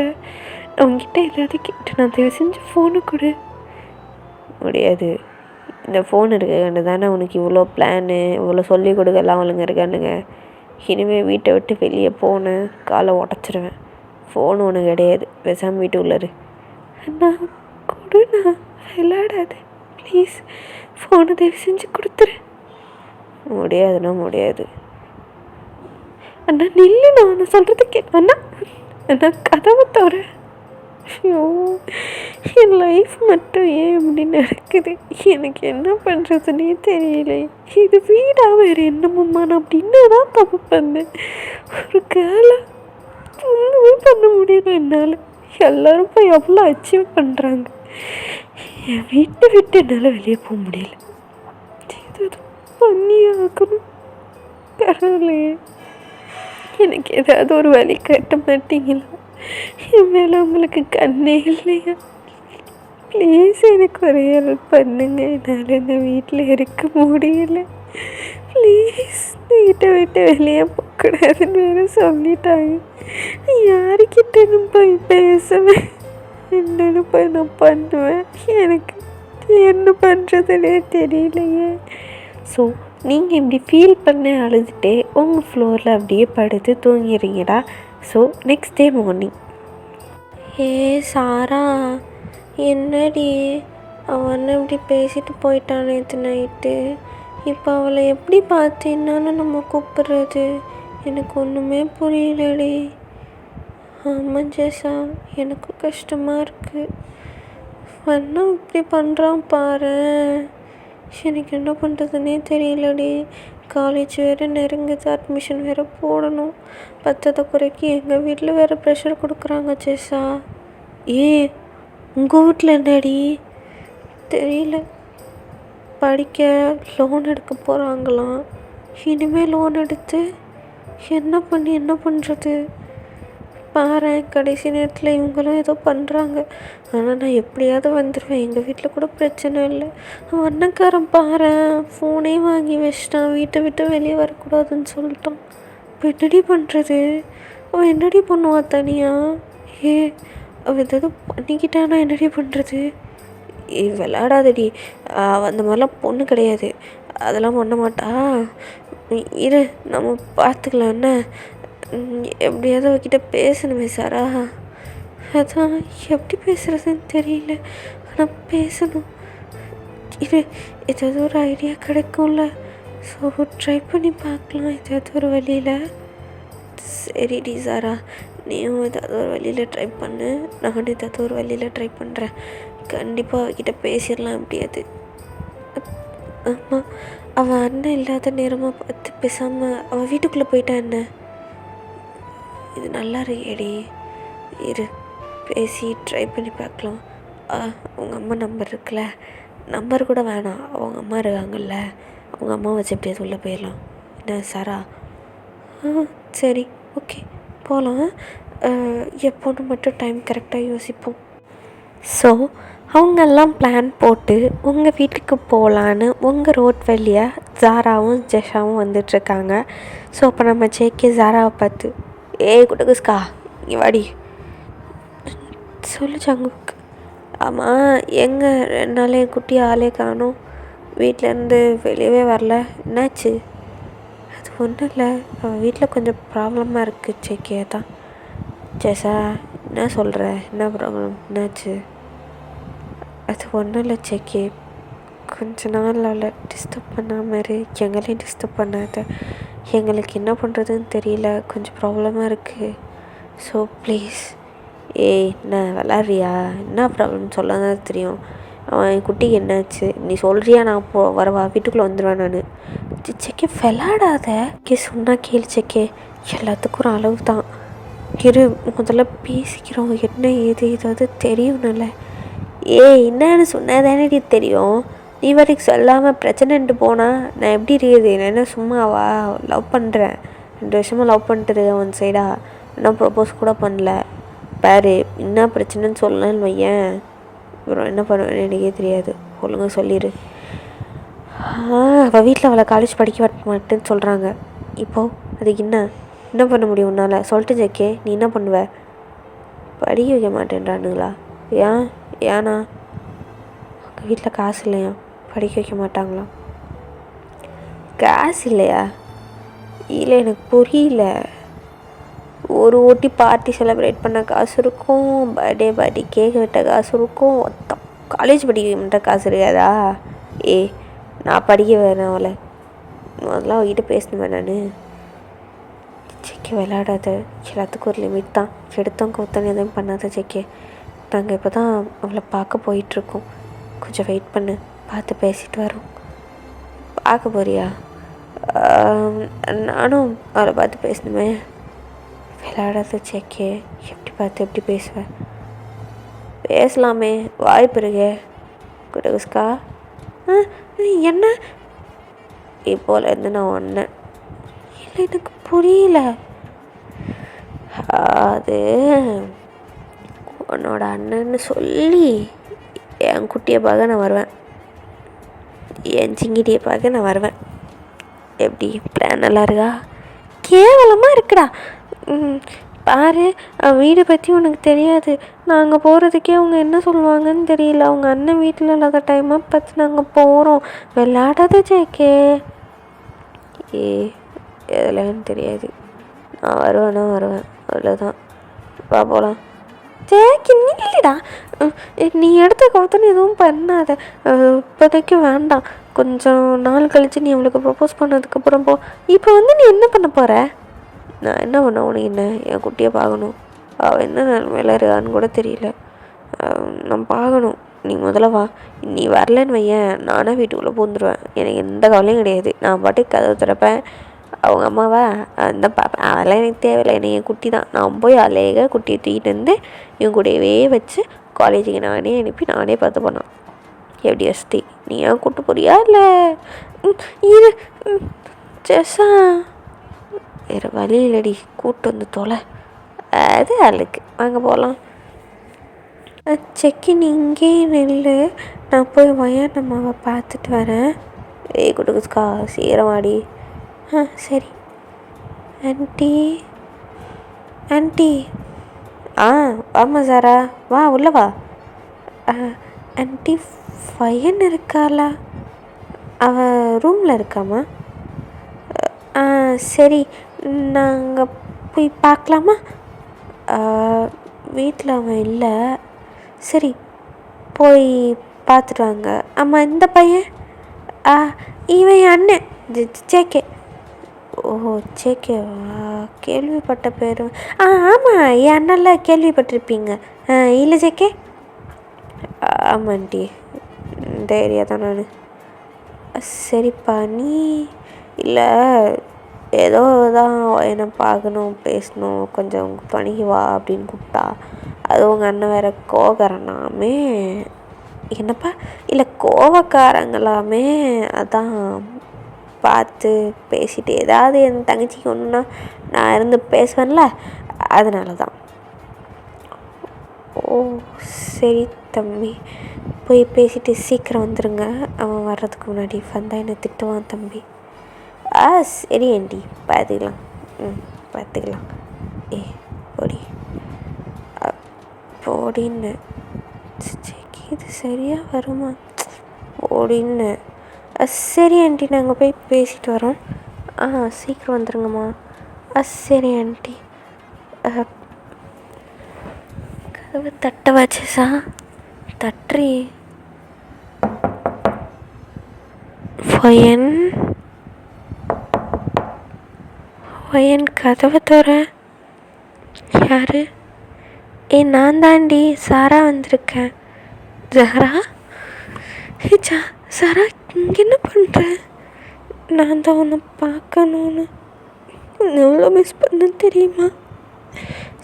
உங்ககிட்ட ஏதாவது கேட்டு நான் தயவு செஞ்சு ஃபோனு கொடு. முடியாது. இந்த ஃபோன் இருக்காண்டு தானே உனக்கு இவ்வளோ பிளானு, இவ்வளோ சொல்லிக் கொடுக்கலாம் அவளுங்க இருக்கானுங்க. இனிமேல் வீட்டை விட்டு வெளியே போனேன் காலை உடச்சிருவேன். ஃபோனு ஒன்று கிடையாது. பேசாமல் வீட்டு உள்ளாரு. அண்ணா கொடுண்ணா, விளையாடாத ப்ளீஸ். ஃபோனை தயவு செஞ்சு கொடுத்துரு. முடியாதுண்ணா முடியாது. அண்ணா நில்லுண்ணா, நான் சொல்கிறது கேட்க. அண்ணா கதவை தவிர. ஐயோ என் லைஃப் மட்டும் ஏன் இப்படி நடக்குது? எனக்கு என்ன பண்ணுறதுன்னே தெரியல. இது வீடாக வேறு என்னமோம்மா, நான் அப்படின்னு தான் தப்பு பண்ணேன். ஒரு கேர்ளை ஒன்றுமே பண்ண முடியல என்னால். எல்லோரும் போய் எவ்வளோ அச்சீவ் பண்ணுறாங்க. என் வீட்டை விட்டு என்னால் வெளியே போக முடியல. ஏதாவது பண்ணி ஆகணும். கடவுளே எனக்கு ஏதாவது ஒரு வழி கட்ட மாட்டீங்களா? என் மேலே உங்களுக்கு கண்ணே இல்லையா? ப்ளீஸ் எனக்கு ஒரு ஹெல்ப் பண்ணுங்க. என்னால் இந்த வீட்டில் இருக்க முடியல. ப்ளீஸ் வீட்டை விட்டு வெளியே போகக்கூடாதுன்னு வேறு சொல்லிட்டாங்க. யாருக்கிட்டேன்னு போய் பேசுவேன், என்னன்னு போய் நான் பண்ணுவேன்? எனக்கு என்ன பண்ணுறதுனே தெரியலையே. ஸோ நீங்கள் இப்படி ஃபீல் பண்ண அழுதுகிட்டே உங்கள் ஃப்ளோரில் அப்படியே படுத்து தூங்கிடுறீங்கடா. So next day morning. Sara என்னடி அவன் இப்படி பேசிட்டு போயிட்டான் நேற்று நைட்டு. இப்போ அவளை எப்படி பார்த்தீங்கன்னு நம்ம கூப்பிட்றது? எனக்கு ஒன்றுமே புரியலடி. ஆமாம் ஜெஸா, எனக்கு கஷ்டமாக இருக்குது. அண்ணா இப்படி பண்ணுறான் பாரு. எனக்கு என்ன பண்ணுறதுன்னே தெரியலடி. காலேஜ் வேறு நெருங்குது, அட்மிஷன் வேறு போடணும். பத்தத்தை குறைக்கி எங்கள் வீட்டில் வேறு ப்ரெஷர் கொடுக்குறாங்க ஜெஸா. உங்கள் வீட்டில் என்னடி? தெரியல, படிக்க லோன் எடுக்க போகிறாங்களாம். இனிமேல் லோன் எடுத்து என்ன பண்ணுறது பாரு. கடைசி நேரத்தில் இவங்களும் ஏதோ பண்ணுறாங்க. ஆனால் நான் எப்படியாவது வந்துடுவேன். எங்கள் வீட்டில் கூட பிரச்சனை இல்லை. அவன் அண்ணக்காரன் பாரு, ஃபோனே வாங்கி வச்சிட்டான். வீட்டை விட்டு வெளியே வரக்கூடாதுன்னு சொல்லிட்டான். இப்போ என்னடி பண்ணுறது? அவன் என்னடி பண்ணுவான் தனியாக? ஏ அவள் ஏதாவது பண்ணிக்கிட்டானா என்னடி பண்ணுறது? விளாடாதடி, அவள் அந்த மாதிரிலாம் பொண்ணு கிடையாது, அதெல்லாம் பண்ண மாட்டா. இரு, நம்ம பார்த்துக்கலாம் என்ன. எப்படியாவது அவகிட்ட பேசணுமே சாரா. அதான் எப்படி பேசுகிறதுன்னு தெரியல, ஆனால் பேசணும். இது ஏதாவது ஒரு ஐடியா கிடைக்கும்ல, ஸோ ட்ரை பண்ணி பார்க்கலாம் ஏதாவது ஒரு வழியில். சரிடி சாரா, நீயும் ஏதாவது ஒரு வழியில் ட்ரை பண்ணு, நானும் ஏதாவது ஒரு வழியில் ட்ரை பண்ணுறேன். கண்டிப்பாக அவகிட்ட பேசிடலாம் எப்படியாது. ஆமாம், அவள் அண்ணன் இல்லாத நேரமாக பார்த்து பேசாமல் அவள் வீட்டுக்குள்ளே போயிட்டா என்ன. இது நல்லா இருக்கேடி, இரு பேசி ட்ரை பண்ணி பார்க்கலாம். உங்கள் அம்மா நம்பர் இருக்குல்ல, நம்பர் கூட வேணாம், அவங்க அம்மா இருக்காங்கல்ல, அவங்க அம்மா வச்சு எப்படியாவது உள்ளே போயிடலாம் என்ன சாரா? சரி, ஓகே போகலாம். எப்போன்னு மட்டும் டைம் கரெக்டாக யோசிப்போம். ஸோ அவங்கெல்லாம் பிளான் போட்டு உங்கள் வீட்டுக்கு போகலான்னு உங்கள் ரோட் வழியாக ஜாராவும் ஜெஷாவும் வந்துட்டுருக்காங்க. ஸோ அப்போ நம்ம ஜேகே ஜாராவை பார்த்து, ஏய் குட்டகுஸ்கா இங்கே வாடி சொல்லு சங்குக்கு. ஆமாம், எங்கே 2 நாள் என் குட்டி ஆளே காணும், வீட்டிலேருந்து வெளியவே வரல, என்னாச்சு? அது ஒன்றும் இல்லை, அவள் வீட்டில் கொஞ்சம் ப்ராப்ளமாக இருக்குது ஜேகே தான். ஜெஷா என்ன சொல்கிற, என்ன ப்ராப்ளம், என்னாச்சு? அது ஒன்றும் இல்லை ஜேகே, கொஞ்ச நாள் அவளை டிஸ்டர்ப் பண்ணாமல் இரு, எங்களையும் டிஸ்டர்ப் பண்ணாத, எங்களுக்கு என்ன பண்ணுறதுன்னு தெரியல, கொஞ்சம் ப்ராப்ளமாக இருக்குது, ஸோ ப்ளீஸ். ஏய் என்ன விளாட்றியா, என்ன ப்ராப்ளம்னு சொல்ல தான் தெரியும். அவன் என் குட்டிக்கு என்னாச்சு நீ சொல்கிறியா, நான் வரவா வீட்டுக்குள்ளே வந்துடுவேன் நான். செக்கே விளாடாத, சொன்னால் கேளு செக்கே, எல்லாத்துக்கும் ஒரு அளவு தான் இரு, முதல்ல பேசிக்கிறோம், என்ன ஏது ஏதாவது தெரியும்னால. ஏய் என்னன்னு சொன்னதானே தெரியும், நீ வரைக்கும் சொல்லாமல் பிரச்சனைன்ட்டு போனால் நான் எப்படி இருக்குது? நான் என்ன சும்மாவா? லவ் பண்ணுறேன், 2 வருஷமாக லவ் பண்ணிட்டு அவன் சைடா, இன்னும் ப்ரப்போஸ் கூட பண்ணல பாரு, என்ன பிரச்சனைன்னு சொல்லலான்னு வையேன், அப்புறம் என்ன பண்ணுவேன்னு எனக்கே தெரியாது, ஒழுங்காக சொல்லிடு. அவள் வீட்டில் அவளை காலேஜ் படிக்க மாட்டேன்னு சொல்கிறாங்க, இப்போது அதுக்கு என்ன பண்ண முடியும் உன்னால்? சொல்லிட்டு ஜேகே, நீ என்ன பண்ணுவ? படிக்க வைக்க மாட்டேன்றானுங்களா? ஏன்னா அவங்க வீட்டில் காசு இல்லையா, படிக்க வைக்க மாட்டாங்களா? காசு இல்லையா? இல்லை எனக்கு புரியல. ஒரு ஓட்டி பார்ட்டி செலிப்ரேட் பண்ண காசு இருக்கும், பர்த்டே கேக் வெட்ட காசு இருக்கும், காலேஜ் படிக்க மட்டும் காசு இருக்காதா? நான் படிக்க வேணாம் அவளை, அதெல்லாம் அவகிட்ட பேசணுமே நான். செக்கே விளையாடாத, எல்லாத்துக்கும் ஒரு லிமிட் தான், எடுத்தவங்க ஒருத்தவங்க எதுவும் பண்ணாத செக்கே. நாங்கள் இப்போ தான் அவளை பார்க்க போயிட்டுருக்கோம், கொஞ்சம் வெயிட் பண்ணு, பார்த்து பேசிட்டு வரோம். பார்க்க போறியா? நானும் அவளை பார்த்து பேசணுமே. விளையாடாத செக்கே, எப்படி பார்த்து எப்படி பேசுவேன்? பேசலாமே, வாய்ப்பு இருக்கே குட்டகுஸ்கா. என்ன இப்போலேருந்து நான் ஒன்றேன்? இல்லை எனக்கு புரியல. அது உன்னோட அண்ணன்னு சொல்லி என் குட்டியை பார்க்க நான் வருவேன், என் சிங்கிட்டியை பார்க்க நான் வருவேன். எப்படி பிளான் நல்லா இருக்கா? கேவலமாக இருக்குடா. பாரு, வீடை பற்றி உனக்கு தெரியாது, நாங்கள் போகிறதுக்கே அவங்க என்ன சொல்லுவாங்கன்னு தெரியல, அவங்க அண்ணன் வீட்டில் இல்லாத டைமாக பார்த்து நாங்கள் போகிறோம். விளையாடாத ஜேகே. எதுலன்னு தெரியாது, நான் வருவேன், அவ்வளோதான், வா போகலாம். ஜேகே இல்லைடா, நீ எடுத்த கவுத்தன்னு எதுவும் பண்ணாத, இப்போதைக்கு வேண்டாம், கொஞ்சம் நாள் கழித்து நீ அவளுக்கு ப்ரப்போஸ் பண்ணதுக்கப்புறம் போ. இப்போ நீ என்ன பண்ண போகிற? நான் என்ன பண்ண, உனக்கு என்ன? என் குட்டியை பார்க்கணும், அவள் என்ன நிலமையில இருக்கான்னு கூட தெரியல, நான் பார்க்கணும். நீ முதல்ல வா, நீ வரலன்னு வையேன், நானே வீட்டுக்குள்ளே பூந்துடுவேன், எனக்கு எந்த கவலையும் கிடையாது, நான் பாட்டுக்கு கதவு திறப்பேன், அவங்க அம்மாவை அந்த பார்ப்பேன், அதெல்லாம் எனக்கு தேவையில்லை, எனக்கு என் குட்டி தான், நான் போய் அழகாக குட்டியை தூக்கிட்டு வந்து இவன் கூடவே வச்சு காலேஜுக்கு நானே அனுப்பி நானே பார்த்து போனான். எப்படி அஸ்தி, நீ ஏன் கூப்பிட்டு போறியா? இல்லை இரு ஜெஷா, வேறு வழி இல்லடி, கூப்பிட்டு வந்து தொலை, அது அழுக்கு, வாங்க போகலாம். செக்கின் இங்கே நெல், நான் போய் வயனம்மாவை பார்த்துட்டு வரேன். குட்டுக்குஸ்கா சீரமாடி. சரி. ஆண்டி ஆ ஆமாம் சாரா, வா உள்ள வா. ஆண்டி ஃபயன் இருக்காளா? அவள் ரூமில் இருக்காமா? சரி, நாங்கள் போய் பார்க்கலாமா? வீட்டில் அவன் இல்லை. சரி, போய் பார்த்துட்டு வாங்க. ஆமாம், இந்த பையன் இவன் என் அண்ணன் ஜேகே. ஓ ஜேகேவா? கேள்விப்பட்ட பேர். ஆமாம், என் அண்ணன்லாம் கேள்விப்பட்டிருப்பீங்க. இல்லை ஜேகே? ஆமாண்டி, இந்த ஏரியா தான் நான். சரிப்பா, நீ இல்லை ஏதோ தான் என்னை பார்க்கணும், பேசணும், கொஞ்சம் துணைக்கு வா அப்படின்னு கூப்பிட்டா. அது உங்கள் அண்ணன் வேறு கோவக்காரனாமே. என்னப்பா? இல்லை கோவக்காரங்களாமே. அதான் பார்த்து பேசிட்டு ஏதாவது என் தங்கச்சிக்கு ஒன்றுனா நான் இருந்து பேசுவேன்ல, அதனால தான். ஓ சரி தம்பி, போய் பேசிட்டு சீக்கிரம் வந்துடுங்க. அவன் வர்றதுக்கு முன்னாடி வந்தால் என்னை திட்டுவான் தம்பி. சரி ஆண்டி, பார்த்துக்கலாம். பார்த்துக்கலாம். போடி போடின்னு. இது சரியாக வருமா? ஓடின்னு. சரி ஆண்டி, நாங்கள் போய் பேசிட்டு வரோம். சீக்கிரம் வந்துடுங்கம்மா. சரி ஆண்டி. கதவை தட்ட வச்சா தட்டுறி. ஃபயன் கதவை தர. யாரு? நான் தாண்டி, சாரா வந்திருக்கேன். சாரா? சாரா, இங்கே என்ன பண்ணுற? நான் தான் உன்னை பார்க்கணுன்னு எவ்வளோ மிஸ் பண்ண தெரியுமா?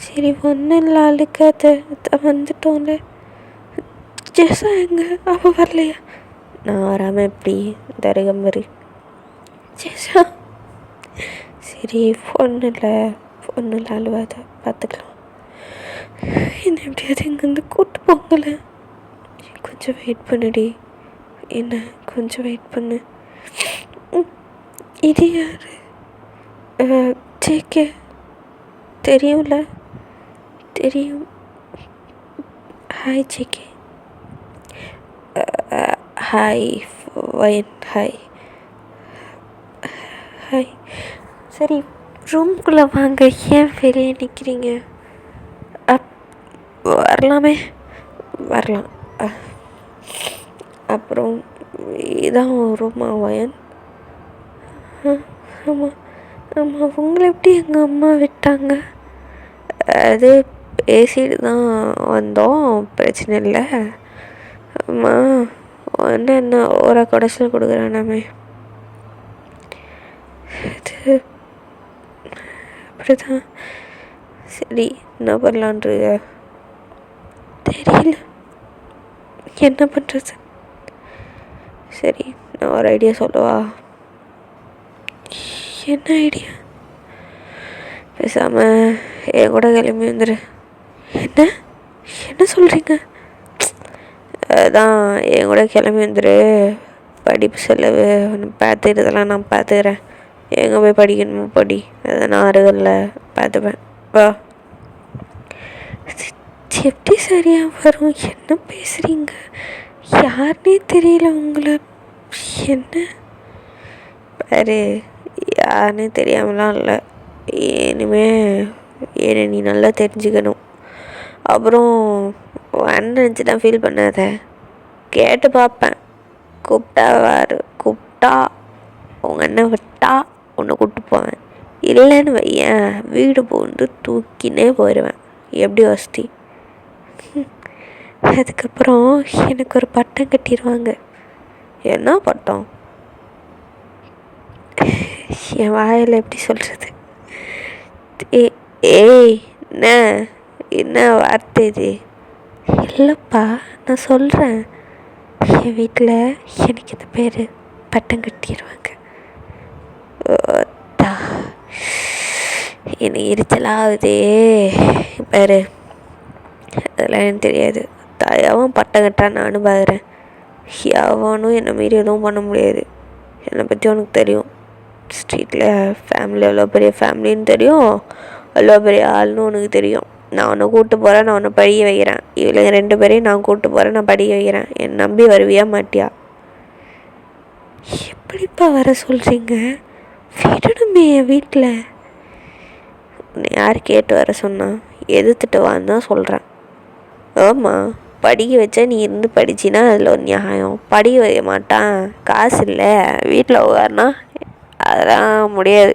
சரி, ஒன்றும் இல்லை, அழுக்காத, வந்துட்டோம்ல. ஜெஸா எங்க? அவள் வரலையா? நான் வராமல் எப்படி தருகம்பரி? ஜெஸா சரி, ஒன்றும் இல்லை, அழுவாத, பார்த்துக்கலாம். என்ன எப்படியாவது இங்கேருந்து கூப்பிட்டு போங்கல. கொஞ்சம் வெயிட் பண்ணுடி. என்ன கொஞ்சம் வெயிட் பண்ணு. இது யார்? ஜேகே தெரியும்ல? தெரியும். Hi JK. ஹாய் ஃபயன். ஹாய். சரி, ரூம்குள்ளே வாங்க. ஏன் வெளியே நிற்கிறீங்க? வரலாமே. வரலாம். அப்புறம் இதான் ரூமா வயன்? ஆமாம். உங்களை எப்படி எங்கள் அம்மா விட்டாங்க? அது பேசிட்டு தான் வந்தோம், பிரச்சனை இல்லை. அம்மா என்ன ஒரு கடைசியில் கொடுக்குறானாமே. அது அப்படிதான். சரி, என்ன பண்ணலான்றிய தெரியல, என்ன பண்ணுறது. சரி, நான் ஒரு ஐடியா சொல்லவா? என்ன ஐடியா? பேசாமல் என் கூட கிளம்பி வந்துடு. என்ன சொல்கிறீங்க? அதான் என் கூட கிளம்பி வந்துடு. படிப்பு செலவு பார்த்துக்கிறதெல்லாம் நான் பார்த்துக்கிறேன். எங்கே போய் படிக்கணுமோ படி, அதை நான் அருகில் பார்த்துப்பேன். வா. எப்படி சரியாக வரும்? என்ன பேசுகிறீங்க? யாருன்னே தெரியல உங்களை. என்ன பாரு, யாருன்னே தெரியாமலாம் இல்லை. இனிமே என்னை நீ நல்லா தெரிஞ்சுக்கணும். அப்புறம் அண்ணன் நினச்சி தான் ஃபீல் பண்ணாத. கேட்டு பார்ப்பேன். கூப்பிட்டா உங்கள் அண்ணன் விட்டா உன்னை கூப்பிட்டு போவேன். இல்லைன்னு வையன், வீடு போந்து தூக்கினே போயிடுவேன். எப்படி வசதி? அதுக்கப்புறம் எனக்கு ஒரு பட்டம் கட்டிடுவாங்க. என்ன பட்டம்? என் வாயில் எப்படி சொல்கிறது? ஏய் என்ன வார்த்தை இது? இல்லைப்பா, நான் சொல்கிறேன். என் வீட்டில் எனக்கு இந்த பேர் பட்டம் கட்டிடுவாங்க. எனக்கு எரிச்சலாகுதே பாரு. அதெல்லாம் எனக்கு தெரியாது. தாயாவும் பட்டம் கட்டா நானும் பார்க்குறேன். எவனும் என்னை மீறி எதுவும் பண்ண முடியாது. என்னை பற்றி உனக்கு தெரியும். ஸ்ட்ரீட்டில் ஃபேமிலி எவ்வளோ பெரிய ஃபேமிலின்னு தெரியும், எவ்வளோ பெரிய ஆள்னு உனக்கு தெரியும். நான் உன்னை கூப்பிட்டு போகிறேன், நான் உன்னை படிக்க வைக்கிறேன், இவளுங்க 2 பேரையும் நான் கூப்பிட்டு போகிறேன், நான் படிக்க வைக்கிறேன், என்னை நம்பி வருவியா மாட்டியா? எப்படிப்பா வர சொல்கிறீங்க? விடணுமே என் வீட்டில். உன்னை யார் கேட்டு வர சொன்னா? எதிர்த்துட்டு வான்னு தான் சொல்கிறேன். ஆமாம், படிக்க வச்சா நீ இருந்து படிச்சின்னா அதில் ஒரு நியாயம். படிக்க வைக்க மாட்டான், காசு இல்லை, வீட்டில் உட்காருனா அதெல்லாம் முடியாது.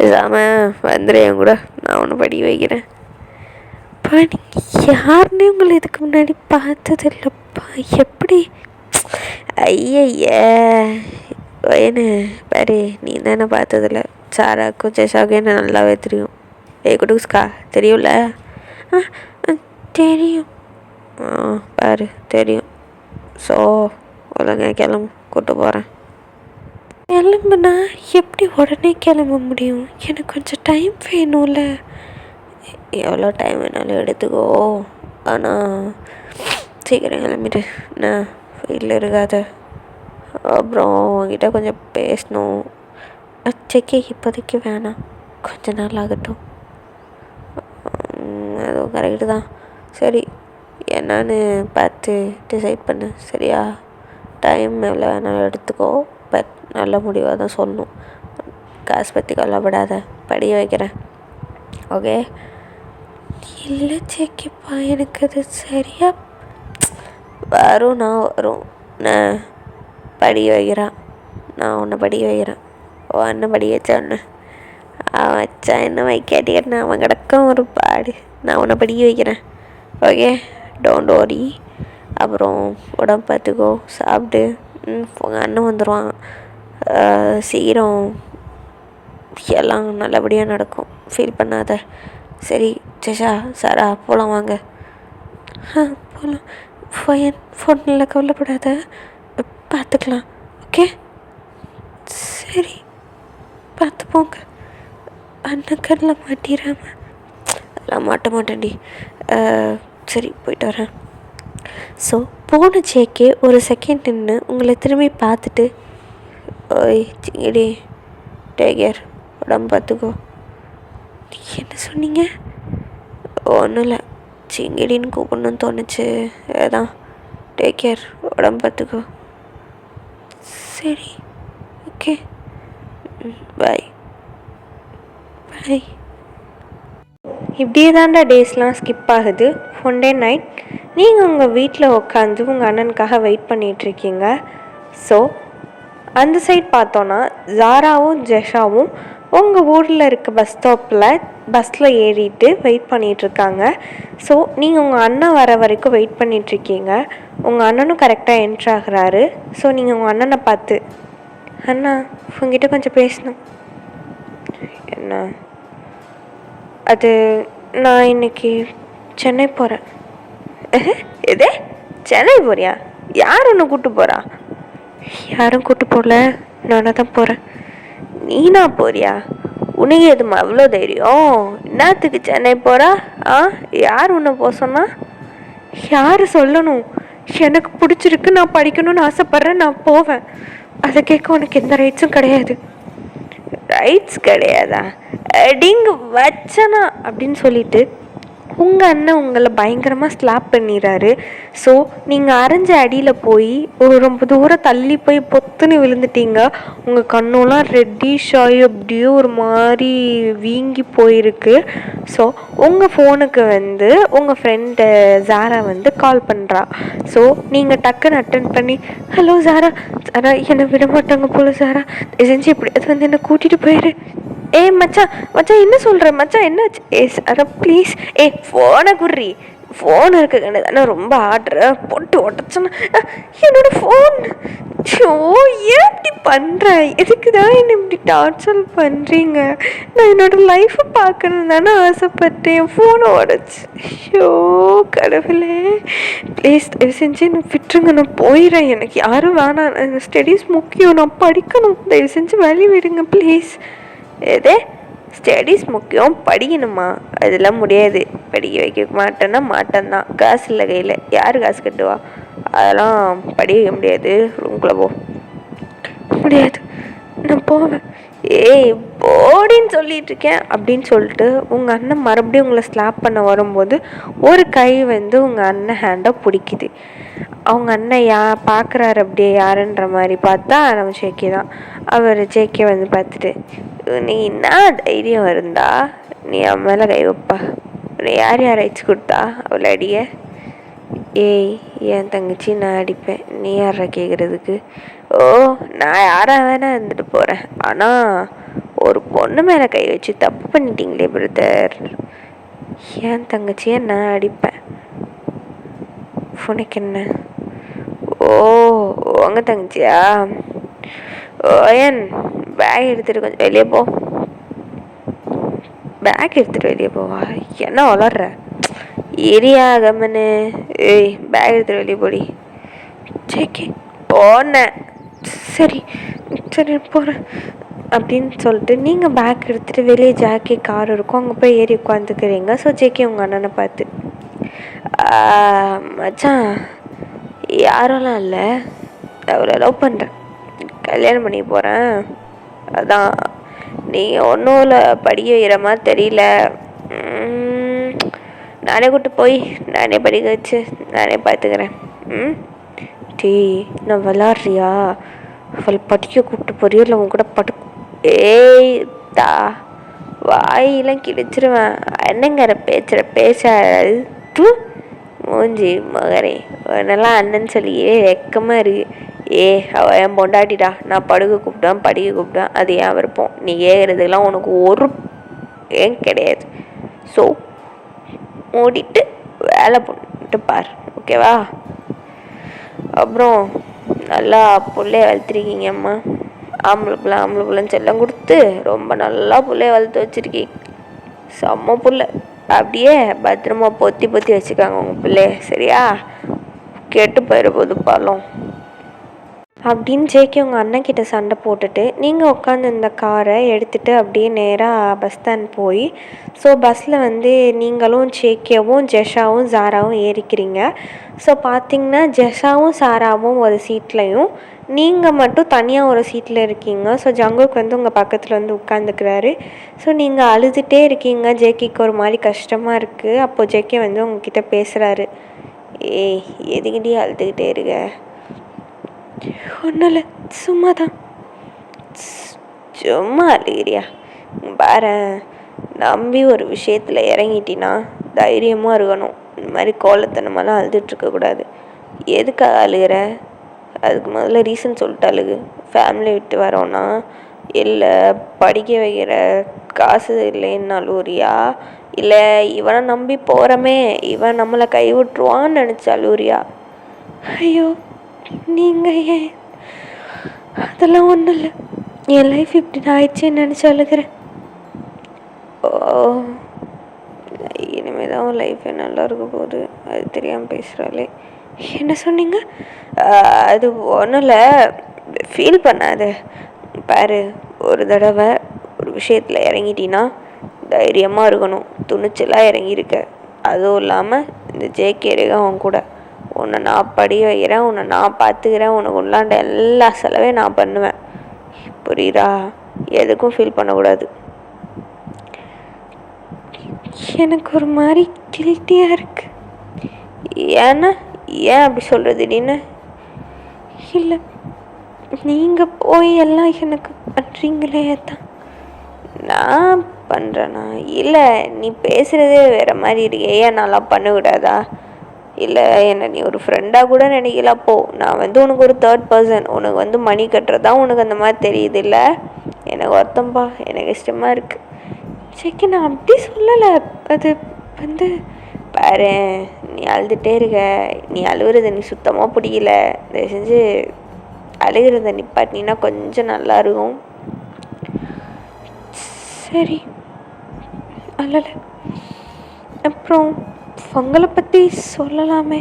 இல்லாமல் வந்துடு என் கூட, நான் ஒன்று படிக்க வைக்கிறேன். அப்பா நீங்கள் யாருன்னே உங்களை இதுக்கு முன்னாடி பார்த்தது இல்லைப்பா. எப்படி? ஐய ஏன்னு பாரு, நீ தானே பார்த்ததில்ல. சாராக்கும் ஜெஷாவுக்கும் என்ன நல்லாவே தெரியும். குடுஸ்கா தெரியும்ல? தெரியும். பாரு தெரியும். ஸோ ஒழுங்கா கிளம்பு, கூப்பிட்டு போகிறேன். கிளம்புனா எப்படி உடனே கிளம்ப முடியும்? எனக்கு கொஞ்சம் டைம் வேணும்ல. எவ்வளோ டைம் வேணாலும் எடுத்துக்கோ, ஆனால் சீக்கிரம் கிளம்பிட்டு நான் வீட்டில் இருக்காத. அப்புறம் உங்ககிட்ட கொஞ்சம் பேசணும். செக்கே இப்போதைக்கு வேணாம், கொஞ்ச நாள் ஆகட்டும். அதுவும் கரெக்டு தான். சரி, என்னான்னு பார்த்து டிசைட் பண்ணு, சரியா? டைம் எவ்வளோ வேணாலும் எடுத்துக்கோ, பட் நல்ல முடிவாக தான் சொல்லணும். காசு பற்றி கவலைப்படாத, படிக்க வைக்கிறேன், ஓகே? இல்லை சேக்கிப்பா, எனக்கு அது சரியா வரும். நான் படிக்க வைக்கிறேன், நான் உன்னை படிக்க வைக்கிறேன். அண்ணன் படிக்க வச்ச ஒன்று அவன் வச்சா என்ன வைக்காட்டிக்கிறேன், அவன் கிடக்கும் ஒரு பாடு. நான் உன்னை படிக்க வைக்கிறேன், ஓகே? Don't worry. அப்புறம் உடம்பு பார்த்துக்கோ, சாப்பிட்டு. உங்கள் அண்ணன் வந்துடுவான் சீக்கிரம், எல்லாம் நல்லபடியாக நடக்கும், ஃபீல் பண்ணாத. சரி ஜெஷா, சாரா, போகலாம் வாங்க. போகலாம். ஃபோனில் கவலைப்படாத, பார்த்துக்கலாம், ஓகே? சரி, பார்த்து போங்க. அண்ணன் கண்ணில் மாட்டிடாம. அதெல்லாம் மாட்ட மாட்டேன்டி. சரி, போயிட்டு வரேன். ஸோ போன ஜேக்கே ஒரு செகண்ட் நின்று உங்களை திரும்பி பார்த்துட்டு, ஓய் சிங்கடி, டேக் கேர், உடம்பு பார்த்துக்கோ. என்ன சொன்னீங்க? ஒன்றும் இல்லை, சிங்கடின்னு கூப்பிடணுன்னு தோணுச்சு, அதான். டேக் கேர், உடம்பு பார்த்துக்கோ. சரி, ஓகே, பாய் பாய். இப்படியே தாண்டா டேஸ்லாம் ஸ்கிப் ஆகுது. ஒன் டே நைட் நீங்கள் உங்கள் வீட்டில் உட்காந்து உங்கள் அண்ணனுக்காக வெயிட் பண்ணிகிட்ருக்கீங்க. ஸோ அந்த சைட் பார்த்தோன்னா ஜாராவும் ஜெஷாவும் உங்கள் ஊரில் இருக்க பஸ் ஸ்டாப்பில் பஸ்ஸில் ஏறிட்டு வெயிட் பண்ணிகிட்ருக்காங்க. ஸோ நீங்கள் உங்கள் அண்ணன் வர வரைக்கும் வெயிட் பண்ணிகிட்ருக்கீங்க. உங்கள் அண்ணனும் கரெக்டாக என்ட்ரு ஆகுறாரு. ஸோ நீங்கள் உங்கள் அண்ணனை பார்த்து, அண்ணா உங்ககிட்ட கொஞ்சம் பேசணும். என்ன? அது நான் இன்னைக்கு சென்னை போகிறேன். எது? சென்னை போறியா? யார் ஒன்று கூப்பிட்டு போகிறா? யாரும் கூப்பிட்டு போகல, நானாக தான் போகிறேன். நீனா போறியா? உனக்கு எதுமா அவ்வளோ தைரியம்? என்னத்துக்கு சென்னை போகிறா? யார் உன்னை போக சொன்னா? யார் சொல்லணும்? எனக்கு பிடிச்சிருக்கு, நான் படிக்கணும்னு ஆசைப்பட்றேன், நான் போவேன். அதை கேட்க உனக்கு எந்த ரைட்ஸும் கிடையாது. ரைட்ஸ் கிடையாதா? டிங்கு வச்சனா அப்படின்னு சொல்லிட்டு உங்கள் அண்ணன் உங்களை பயங்கரமாக ஸ்லாப் பண்ணிடுறாரு. ஸோ நீங்கள் அரைஞ்ச அடியில் போய் ஒரு ரொம்ப தூரம் தள்ளி போய் பொத்துன்னு விழுந்துட்டீங்க. உங்கள் கண்ணெல்லாம் ரெட்டிஷ் ஆகி அப்படியே ஒரு மாதிரி வீங்கி போயிருக்கு. ஸோ உங்கள் ஃபோனுக்கு வந்து உங்கள் ஃப்ரெண்டு ஜாரா வந்து கால் பண்ணுறா. ஸோ நீங்கள் டக்குன்னு அட்டன் பண்ணி, ஹலோ ஜாரா, ஜாரா என்னை விட மாட்டாங்க போல ஜாரா, செஞ்சு இப்படி அது வந்து என்னை கூட்டிகிட்டு போயிடு. மச்சான் மச்சான் என்ன சொல்கிற மச்சான், என்னாச்சு? சாரா ப்ளீஸ், ஃபோனை குர்றி, ஃபோன் இருக்கு கண்ணு தானே, ரொம்ப ஆடுற, போட்டு உடச்சோன்னா என்னோட ஃபோன். ஷோ, ஏன் இப்படி பண்ணுற? எதுக்கு தான் என்னை இப்படி டார்ச்சர் பண்ணுறீங்க? நான் என்னோடய லைஃப்பை பார்க்கணும் தானே ஆசைப்பட்டேன், ஃபோனை உடச்சி. ஷோ கடவுளே, ப்ளீஸ் தயவு செஞ்சு என்னை விட்டுருங்க, நான் போயிடுறேன். எனக்கு யாரும் வேணாம், எனக்கு ஸ்டடீஸ் முக்கியம், நான் படிக்கணும், தயவு செஞ்சு வழி விடுங்க ப்ளீஸ். எதே ஸ்டடீஸ் முக்கியம், படிக்கணுமா? அதெல்லாம் முடியாது, படிக்க வைக்க மாட்டேன்னா மாட்டேன்தான். காசு இல்லை கையில், யார் காசு கட்டுவா? அதெல்லாம் படிக்க முடியாது. ரூம்குள்ளே போ. முடியாது, நான் போவேன். ஏய் போடின்னு சொல்லிட்டு இருக்கேன் அப்படின்னு சொல்லிட்டு உங்கள் அண்ணன் மறுபடியும் உங்களை ஸ்லாப் பண்ண வரும்போது ஒரு கை வந்து உங்கள் அண்ணன் ஹேண்டை பிடிக்குது. அவங்க அண்ணன் பார்க்குறாரு அப்படியே யாருன்ற மாதிரி பார்த்தா நம்ம ஜேகே தான். அவர் ஜேகே வந்து பார்த்துட்டு, நீ என்ன தைரியம் இருந்தா நீ அவன் மேலே கை வைப்பா? நீ யார் அடிச்சு கொடுத்தா அவளை அடிய? ஏய் என் தங்கச்சி நான் அடிப்பேன், நீ யாரா கேட்குறதுக்கு? ஓ நான் யாராக வேணா இருந்துட்டு போகிறேன், ஆனால் ஒரு பொண்ணு மேலே கை வச்சு தப்பு பண்ணிட்டீங்களே பிரதர். என் தங்கச்சியை நான் அடிப்பேன், உனக்கு என்ன? ஓ உங்க தங்கச்சியா? ஓயன் பேக் எடுத்துகிட்டு கொஞ்சம் வெளியே போ. பேக் எடுத்துகிட்டு வெளியே போவா? என்ன வளர்ற? ஏரியா கம்மனு. ஏய் பேக் எடுத்துகிட்டு வெளியே போடி. ஜேகே போனேன். சரி சரி போகிறேன் அப்படின்னு சொல்லிட்டு நீங்கள் பேக் எடுத்துகிட்டு வெளியே ஜேகே கார் இருக்கும், அங்கே போய் ஏறி உட்காந்துக்கிறீங்க. ஸோ ஜேகே உங்கள் அண்ணனை பார்த்து, மச்சான் யாரெல்லாம் இல்லை, அவளை லவ் பண்ணுறேன், கல்யாணம் பண்ணி போகிறேன், அதான் நீங்கள் ஒன்றும் இல்லை படிக்க வைக்கிற மாதிரி தெரியல, நானே கூப்பிட்டு போய் நானே படிக்க வச்சு நானே பார்த்துக்கிறேன். டீ நான் விளாட்றியா? அவள் படிக்க கூப்பிட்டு போறியோ இல்லை உன் கூட ஏய் தா வாயெல்லாம் கிழிச்சிருவேன். என்னங்கிற பேசுகிற மூஞ்சி மகரே, நல்லா அண்ணன்னு சொல்லியே வெக்கமாக இருக்கு. அவள் என் பொண்டாட்டிடா, நான் படுக்க கூப்பிட்டான் படிக்க கூப்பிட்டான், அது ஏன் விருப்பம், நீ ஏறுறதுக்கெல்லாம் உனக்கு ஒரு ஏன் கிடையாது. ஸோ மூடிட்டு வேலை பண்ணிட்டு பார், ஓகேவா? அப்புறம் நல்லா பிள்ளைய வளர்த்துருக்கீங்கம்மா, ஆம்பளை பிள்ளைன்னு செல்லம் கொடுத்து ரொம்ப நல்லா பிள்ளைய வளர்த்து வச்சுருக்கீங்க, செம்ம பிள்ளை. அப்படியே பத்திரமா பொத்தி வச்சுக்காங்க உங்கள் பிள்ளைய, சரியா? கெட்டு போயிட போது பழம் அப்படின்னு ஜேகே உங்கள் அண்ணன்கிட்ட சண்டை போட்டுட்டு நீங்கள் உட்காந்து இந்த காரை எடுத்துகிட்டு அப்படியே நேராக பஸ் ஸ்டாண்ட் போய், ஸோ பஸ்ஸில் வந்து நீங்களும் ஜேகேவும் ஜெஷாவும் சாராவும் ஏறிக்கிறீங்க. ஸோ பார்த்திங்கன்னா ஜெஷாவும் சாராவும் ஒரு சீட்லையும் நீங்கள் மட்டும் தனியாக ஒரு சீட்டில் இருக்கீங்க. ஸோ ஜங்குக் வந்து உங்கள் பக்கத்தில் வந்து உட்காந்துக்கிறாரு. ஸோ நீங்கள் அழுதுகிட்டே இருக்கீங்க, ஜேகேக்கு ஒரு மாதிரி கஷ்டமாக இருக்குது. அப்போது ஜேகே வந்து உங்ககிட்ட பேசுகிறாரு, ஏய் எதுக்கிட்டே அழுதுகிட்டே இருக்க? ஒன்றும் இல்லை சும்மா தான். சும்மா அழுகிறியா? பாரு, நம்பி ஒரு விஷயத்தில் இறங்கிட்டினா தைரியமாக இருக்கணும், இந்த மாதிரி கோலத்தனமெல்லாம் அழுதுட்ருக்கக்கூடாது. எதுக்காக அழுகிற? அதுக்கு முதல்ல ரீசன் சொல்லிட்டு அழுகு. ஃபேமிலி விட்டு வரோன்னா, இல்லை படிக்க வைக்கிற காசு இல்லைன்னு அழுவுறியா, இல்லை இவனை நம்பி போகிறமே இவன் நம்மளை கைவிட்டுருவான்னு நினச்சி அழுவுறியா? ஐயோ நீங்கள் ஏன்? அதெல்லாம் ஒன்றும் இல்லை, என் லைஃப் இப்படி நான் ஆயிடுச்சேன்னு நினச்சி அழுகிறேன். ஓ இனிமேல் தான் உன் லைஃபே நல்லா இருக்க போகுது, அது தெரியாமல் பேசுகிறாளே. என்ன சொன்னீங்க? அது ஒன்றும் இல்லை, ஃபீல் பண்ணாத. பாரு, ஒரு தடவை ஒரு விஷயத்தில் இறங்கிட்டின்னா தைரியமாக இருக்கணும், துணிச்சலாக இறங்கியிருக்க. அதுவும் இல்லாமல் இந்த ஜேகே இருக்க அவன் கூட, உன்னை நான் படிக்க வைக்கிறேன், உன்னை நான் பார்த்துக்கிறேன், உனக்கு உள்ளாண்ட எல்லா செலவையும் நான் பண்ணுவேன், புரியுதா? எதுக்கும் ஃபீல் பண்ணக்கூடாது. எனக்கு ஒரு மாதிரி கில்ட்டியாக இருக்கு. ஏன்னா ஏன் அப்படி சொல்கிறது திடீர்னு? இல்லை நீங்கள் போய் எல்லாம் எனக்கு பண்ணுறீங்களே தான் நான் பண்ணுறேண்ணா? இல்லை நீ பேசுகிறதே வேறு மாதிரி இருக்கு, ஏன் நல்லா பண்ணக்கூடாதா? இல்லை என்னை நீ ஒரு ஃப்ரெண்டாக கூட நினைக்கல. அப்போது நான் வந்து உனக்கு ஒரு தேர்ட் பர்சன், உனக்கு வந்து மணி கட்டுறதான் உனக்கு அந்த மாதிரி தெரியுது. இல்லை எனக்கு வருத்தம்பா, எனக்கு இஷ்டமாக இருக்குது. சரி நான் அப்படி சொல்லலை, அது வந்து பாரு, நீ அழுதுகிட்டே இருக்க, நீ அழுகுறத நீ சுத்தமாக பிடிக்கல, தயவு செஞ்சு அழுகிறத நிப்பாட்டினா கொஞ்சம் நல்லா இருக்கும். சரி அல்லலை. அப்புறம் உங்களை பற்றி சொல்லலாமே?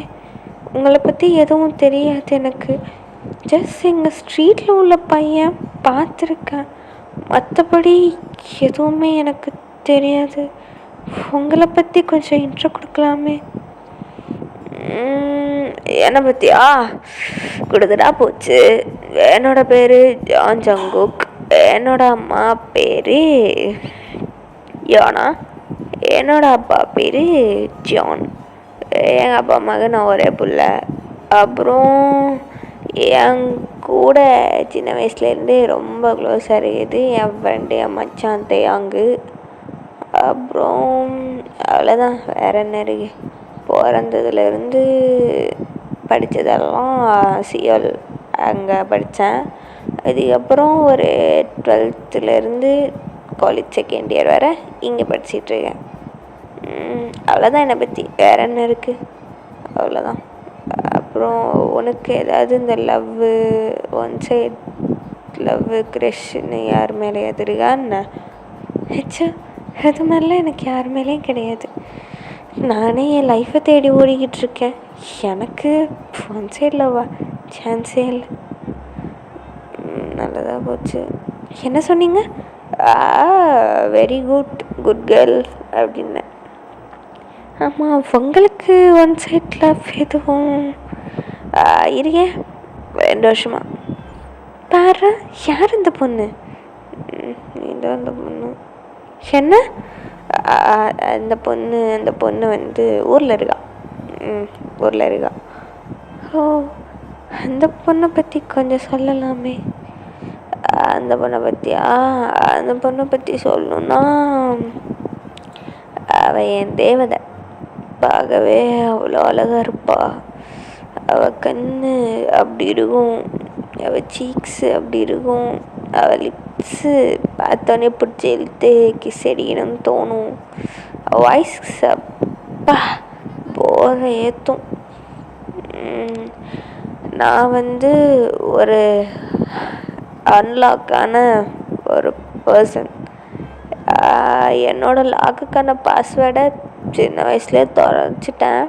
உங்களை பற்றி எதுவும் தெரியாது எனக்கு, ஜஸ்ட் எங்கள் ஸ்ட்ரீட்டில் உள்ள பையன் பார்த்துருக்கேன், மற்றபடி எதுவுமே எனக்கு தெரியாது. உங்களை பற்றி கொஞ்சம் இன்ட்ரோ கொடுக்கலாமே? என்னை பற்றியா? கொடுத்துட்டா போச்சு. என்னோட பேர் ஜான் ஜங்குக், என்னோட அம்மா பேர் யோனா, என்னோட அப்பா பேர் ஜான். எங்கள் அப்பா அம்மாவுக்கு நான் ஒரே புள்ள. அப்புறம் என் கூட சின்ன வயசுலேருந்தே ரொம்ப க்ளோஸாக இருக்குது என் ஃப்ரெண்டு, என் மச்சான் தேயாங்கு. அப்புறம் அவ்வளோதான், வேறு என்ன இருக்குது. பிறந்ததுலேருந்து படித்ததெல்லாம் சியோல், அங்கே படித்தேன். அதுக்கப்புறம் ஒரு 12th காலேஜ் செகண்ட் இயர் வரை இங்கே படிச்சிட்ருக்கேன். அவ்வளோதான் என்னை பற்றி, வேறு என்ன இருக்குது, அவ்வளோதான். அப்புறம் உனக்கு ஏதாவது இந்த லவ்வு, ஒன் சைட் லவ்வு, க்ரஷ்ன்னு யார் மேலே எதிர்கான்னு ஹெச்சோ, அது மாதிரிலாம் எனக்கு யார் மேலேயும் கிடையாது. நானே என் லைஃப்பை தேடி ஓடிக்கிட்டு இருக்கேன். எனக்கு ஒன் சைட் லவ்வா, சான்ஸே இல்லை. நல்லதாக போச்சு. என்ன சொன்னீங்க? வெரி குட் கேர்ள் அப்படின்னு. ஆமாம், உங்களுக்கு ஒன் சைட் லவ் எதுவும் இருக்கேன் 2 வருஷமா. பாரு, யார் இந்த பொண்ணு? இதான் அந்த பொண்ணு. என்ன? அந்த பொண்ணு வந்து ஊரில் இருக்கா. ஓ, அந்த பொண்ணை பற்றி கொஞ்சம் சொல்லலாமே. அந்த பொண்ணை பற்றி சொல்லணுன்னா, அவள் என் தேவதை. பார்க்கவே அவ்வளோ அழகாக இருப்பா. அவள் கண்ணு அப்படி இருக்கும், அவள் சீக்ஸு அப்படி இருக்கும், அவள் லிப்ஸு பார்த்தோன்னே பிடிச்சி இழுத்து கிஸ் அடிக்கணும்னு தோணும். வாய்ஸ் அப்பா போதை ஏற்றும். நான் வந்து ஒரு அன்லாக்கான ஒரு பர்சன். என்னோடய லாக்குக்கான பாஸ்வேர்டை சின்ன வயசுலேயே தொலைச்சிட்டேன்.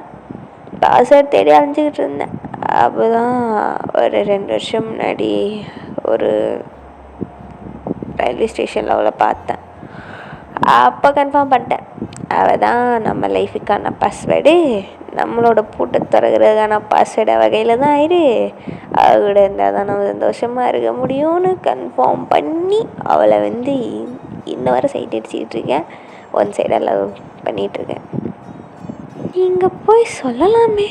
பாஸ்வேர்டு தேடி அலைஞ்சிக்கிட்டு இருந்தேன். அப்போ தான் ஒரு 2 வருஷம் முன்னாடி ஒரு ரயில்வே ஸ்டேஷனில் அவளை பார்த்தேன். அப்போ கன்ஃபார்ம் பண்ணிட்டேன், அவள் தான் நம்ம லைஃபுக்கான பாஸ்வேர்டு, நம்மளோட பூட்டை திறக்கிறதுக்கான பாஸ்வேர்டு அவள் கையில் தான் ஆயிரு. அவள் கூட இருந்தால் தான் நம்ம சந்தோஷமாக இருக்க முடியும்னு கன்ஃபார்ம் பண்ணி அவளை வந்து இன்ன வரை சைட் அடிச்சுக்கிட்டு இருக்கேன். ஒன் சைடாக லவ் பண்ணிகிட்ருக்கேன். நீங்கள் போய் சொல்லலாமே.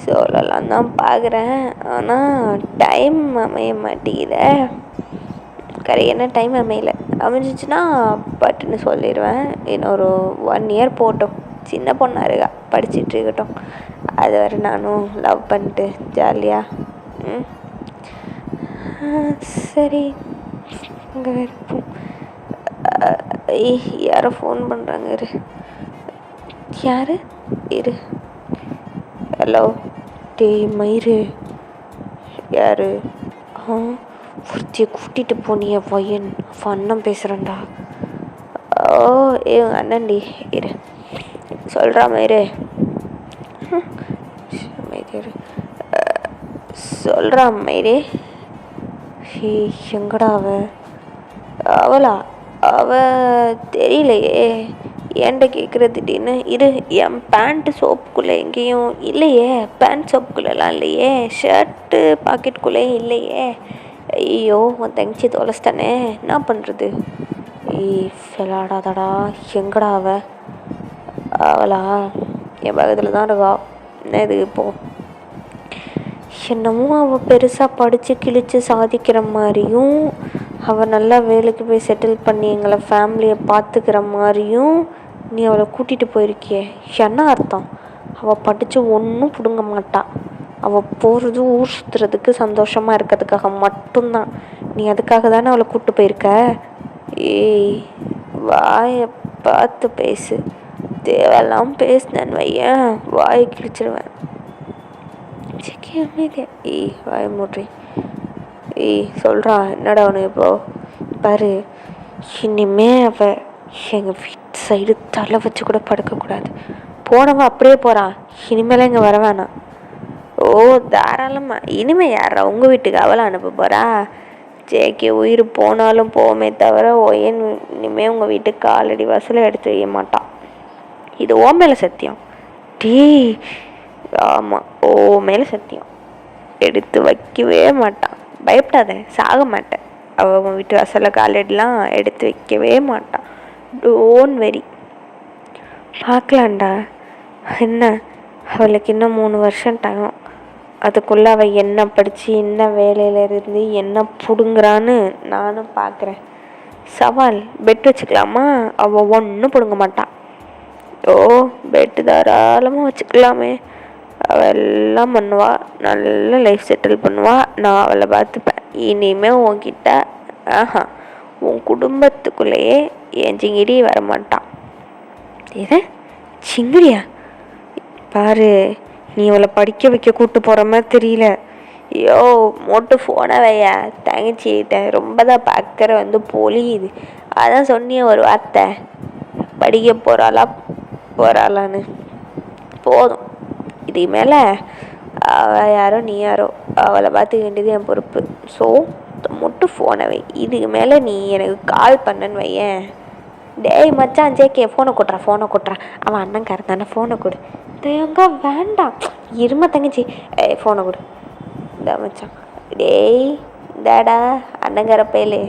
சொல்லலாம் தான் பார்க்குறேன், ஆனால் டைம் அமைய மாட்டேங்குதே. கரெக்டான டைம் அமைஞ்சிச்சுன்னா பட்டுன்னு சொல்லிடுவேன். இன்னொரு 1 year போட்டோம், சின்ன பொண்ணாக இருக்கா, படிச்சுட்டு இருக்கட்டும். அது வரை நானும் லவ் பண்ணிட்டு ஜாலியாக. சரி, அங்கே இருப்போம். யாரோ ஃபோன் பண்ணுறாங்க, இரு. ஹலோ, மயிறு யார்? ஒருத்தியை கூட்டிகிட்டு போனிய பையன், அண்ணன் பேசுகிறேன்டா. ஓ, உங்கள் அண்ணன்டி, இரு சொல்கிறா மயிறு. சொல்கிறா மயிறு. எங்கடா அவளா? தெரியலையே, ஏன்ட்ட கேட்குற திடீர்னு. என் பேண்ட்டு சோப்புக்குள்ளே எங்கேயும் இல்லையே, பேண்ட் சோப்புக்குள்ளெல்லாம் இல்லையே, ஷர்ட்டு பாக்கெட்டுக்குள்ளேயும் இல்லையே. ஐயோ, உன் தங்கச்சி தொலைச்சிட்டானே, என்ன பண்ணுறது? விளாடாதடா. எங்கடா அவளா? என் பக்கத்தில் தான் இருக்கா. என்ன இது இப்போது? என்னமோ அவள் பெருசாக படித்து கிழித்து சாதிக்கிற மாதிரியும், அவள் நல்லா வேலைக்கு போய் செட்டில் பண்ணி எங்களை ஃபேமிலியை பார்த்துக்கிற மாதிரியும் நீ அவளை கூட்டிகிட்டு போயிருக்கியே. என்ன அர்த்தம்? அவள் படித்து ஒன்றும் பிடுங்க மாட்டாள். அவள் போகிறது ஊர் சுற்றுறதுக்கு, சந்தோஷமாக இருக்கிறதுக்காக மட்டும்தான். நீ அதுக்காக தானே அவளை கூப்பிட்டு போயிருக்க. வாயை பார்த்து பேசு. தேவையெல்லாம் பேசினேன்னு வையன், வாயை கிழிச்சிருவேன். வாயை மூட்றி. சொல்கிறா, என்னடா அவனு இப்போ பாரு. இனிமே அவள் எங்கள் வீட்டு சைடு தலை வச்சு கூட படுக்கக்கூடாது. போனவன் அப்படியே போகிறான், இனிமேலாம் இங்கே வர வேணாம். ஓ, தாராளமாக. இனிமேல் யாரா உங்கள் வீட்டுக்கு அவளை அனுப்ப போகிறா? ஜேகே உயிர் போனாலும் போவோமே தவிர ஒயன் இனிமேல் உங்கள் வீட்டுக்கு காலடி வாசலை எடுத்து வைக்க மாட்டான். இது ஓ மேலே சத்தியம். ஆமாம், ஓ மேலே சத்தியம். எடுத்து வைக்கவே மாட்டான். பயப்படாத, சாக மாட்டேன். அவன் வீட்டு வாசலில் காலடிலாம் எடுத்து வைக்கவே மாட்டான். Don't worry. பார்க்கலான்டா. என்ன, அவளுக்கு இன்னும் 3 வருஷம் டைம். அதுக்குள்ளே அவள் என்ன படித்து என்ன வேலையில் இருந்து என்ன பிடுங்குறான்னு நானும் பார்க்குறேன். சவால், பெட் வச்சுக்கலாமா? அவள் ஒன்றும் பிடுங்க மாட்டான். ஓ, பெட்டு தாராளமாக வச்சுக்கலாமே. அவள் எல்லாம் பண்ணுவா, நல்ல லைஃப் செட்டில் பண்ணுவா. நான் அவளை பார்த்துப்பேன். இனிமேல் உன்கிட்ட உன் குடும்பத்துக்குள்ளேயே என் சிங்கிடி வரமாட்டான். ஏதே சிங்கிடியா? பாரு, நீ அவளை படிக்க வைக்க கூப்பிட்டு போகிற மாதிரி தெரியல. ஐயோ, மோட்டு ஃபோனை வையா. தங்கச்சிட்ட ரொம்ப தான் பார்க்குற பொலியுது. அதான் சொன்னிய ஒரு வார்த்தை, படிக்க போகிறாளான்னு. போதும், இதுக்கு மேலே அவள் யாரோ நீ யாரோ, அவளை பார்த்துக்க வேண்டியது என் பொறுப்பு. ஸோ மட்டும் ஃபோனை வை. இதுக்கு மேலே நீ எனக்கு கால் பண்ணன்னு வையேன். டேய் மச்சான், ஜேகே ஃபோனை கொட்டுறான். அவன் அண்ணன்காரன் தானே, ஃபோனை கொடு. தேங்க வேண்டாம், இரும தங்கச்சி. ஃபோனை கொடு. இந்த மச்சான். டேய் இந்தாடா அண்ணங்கார பயலே.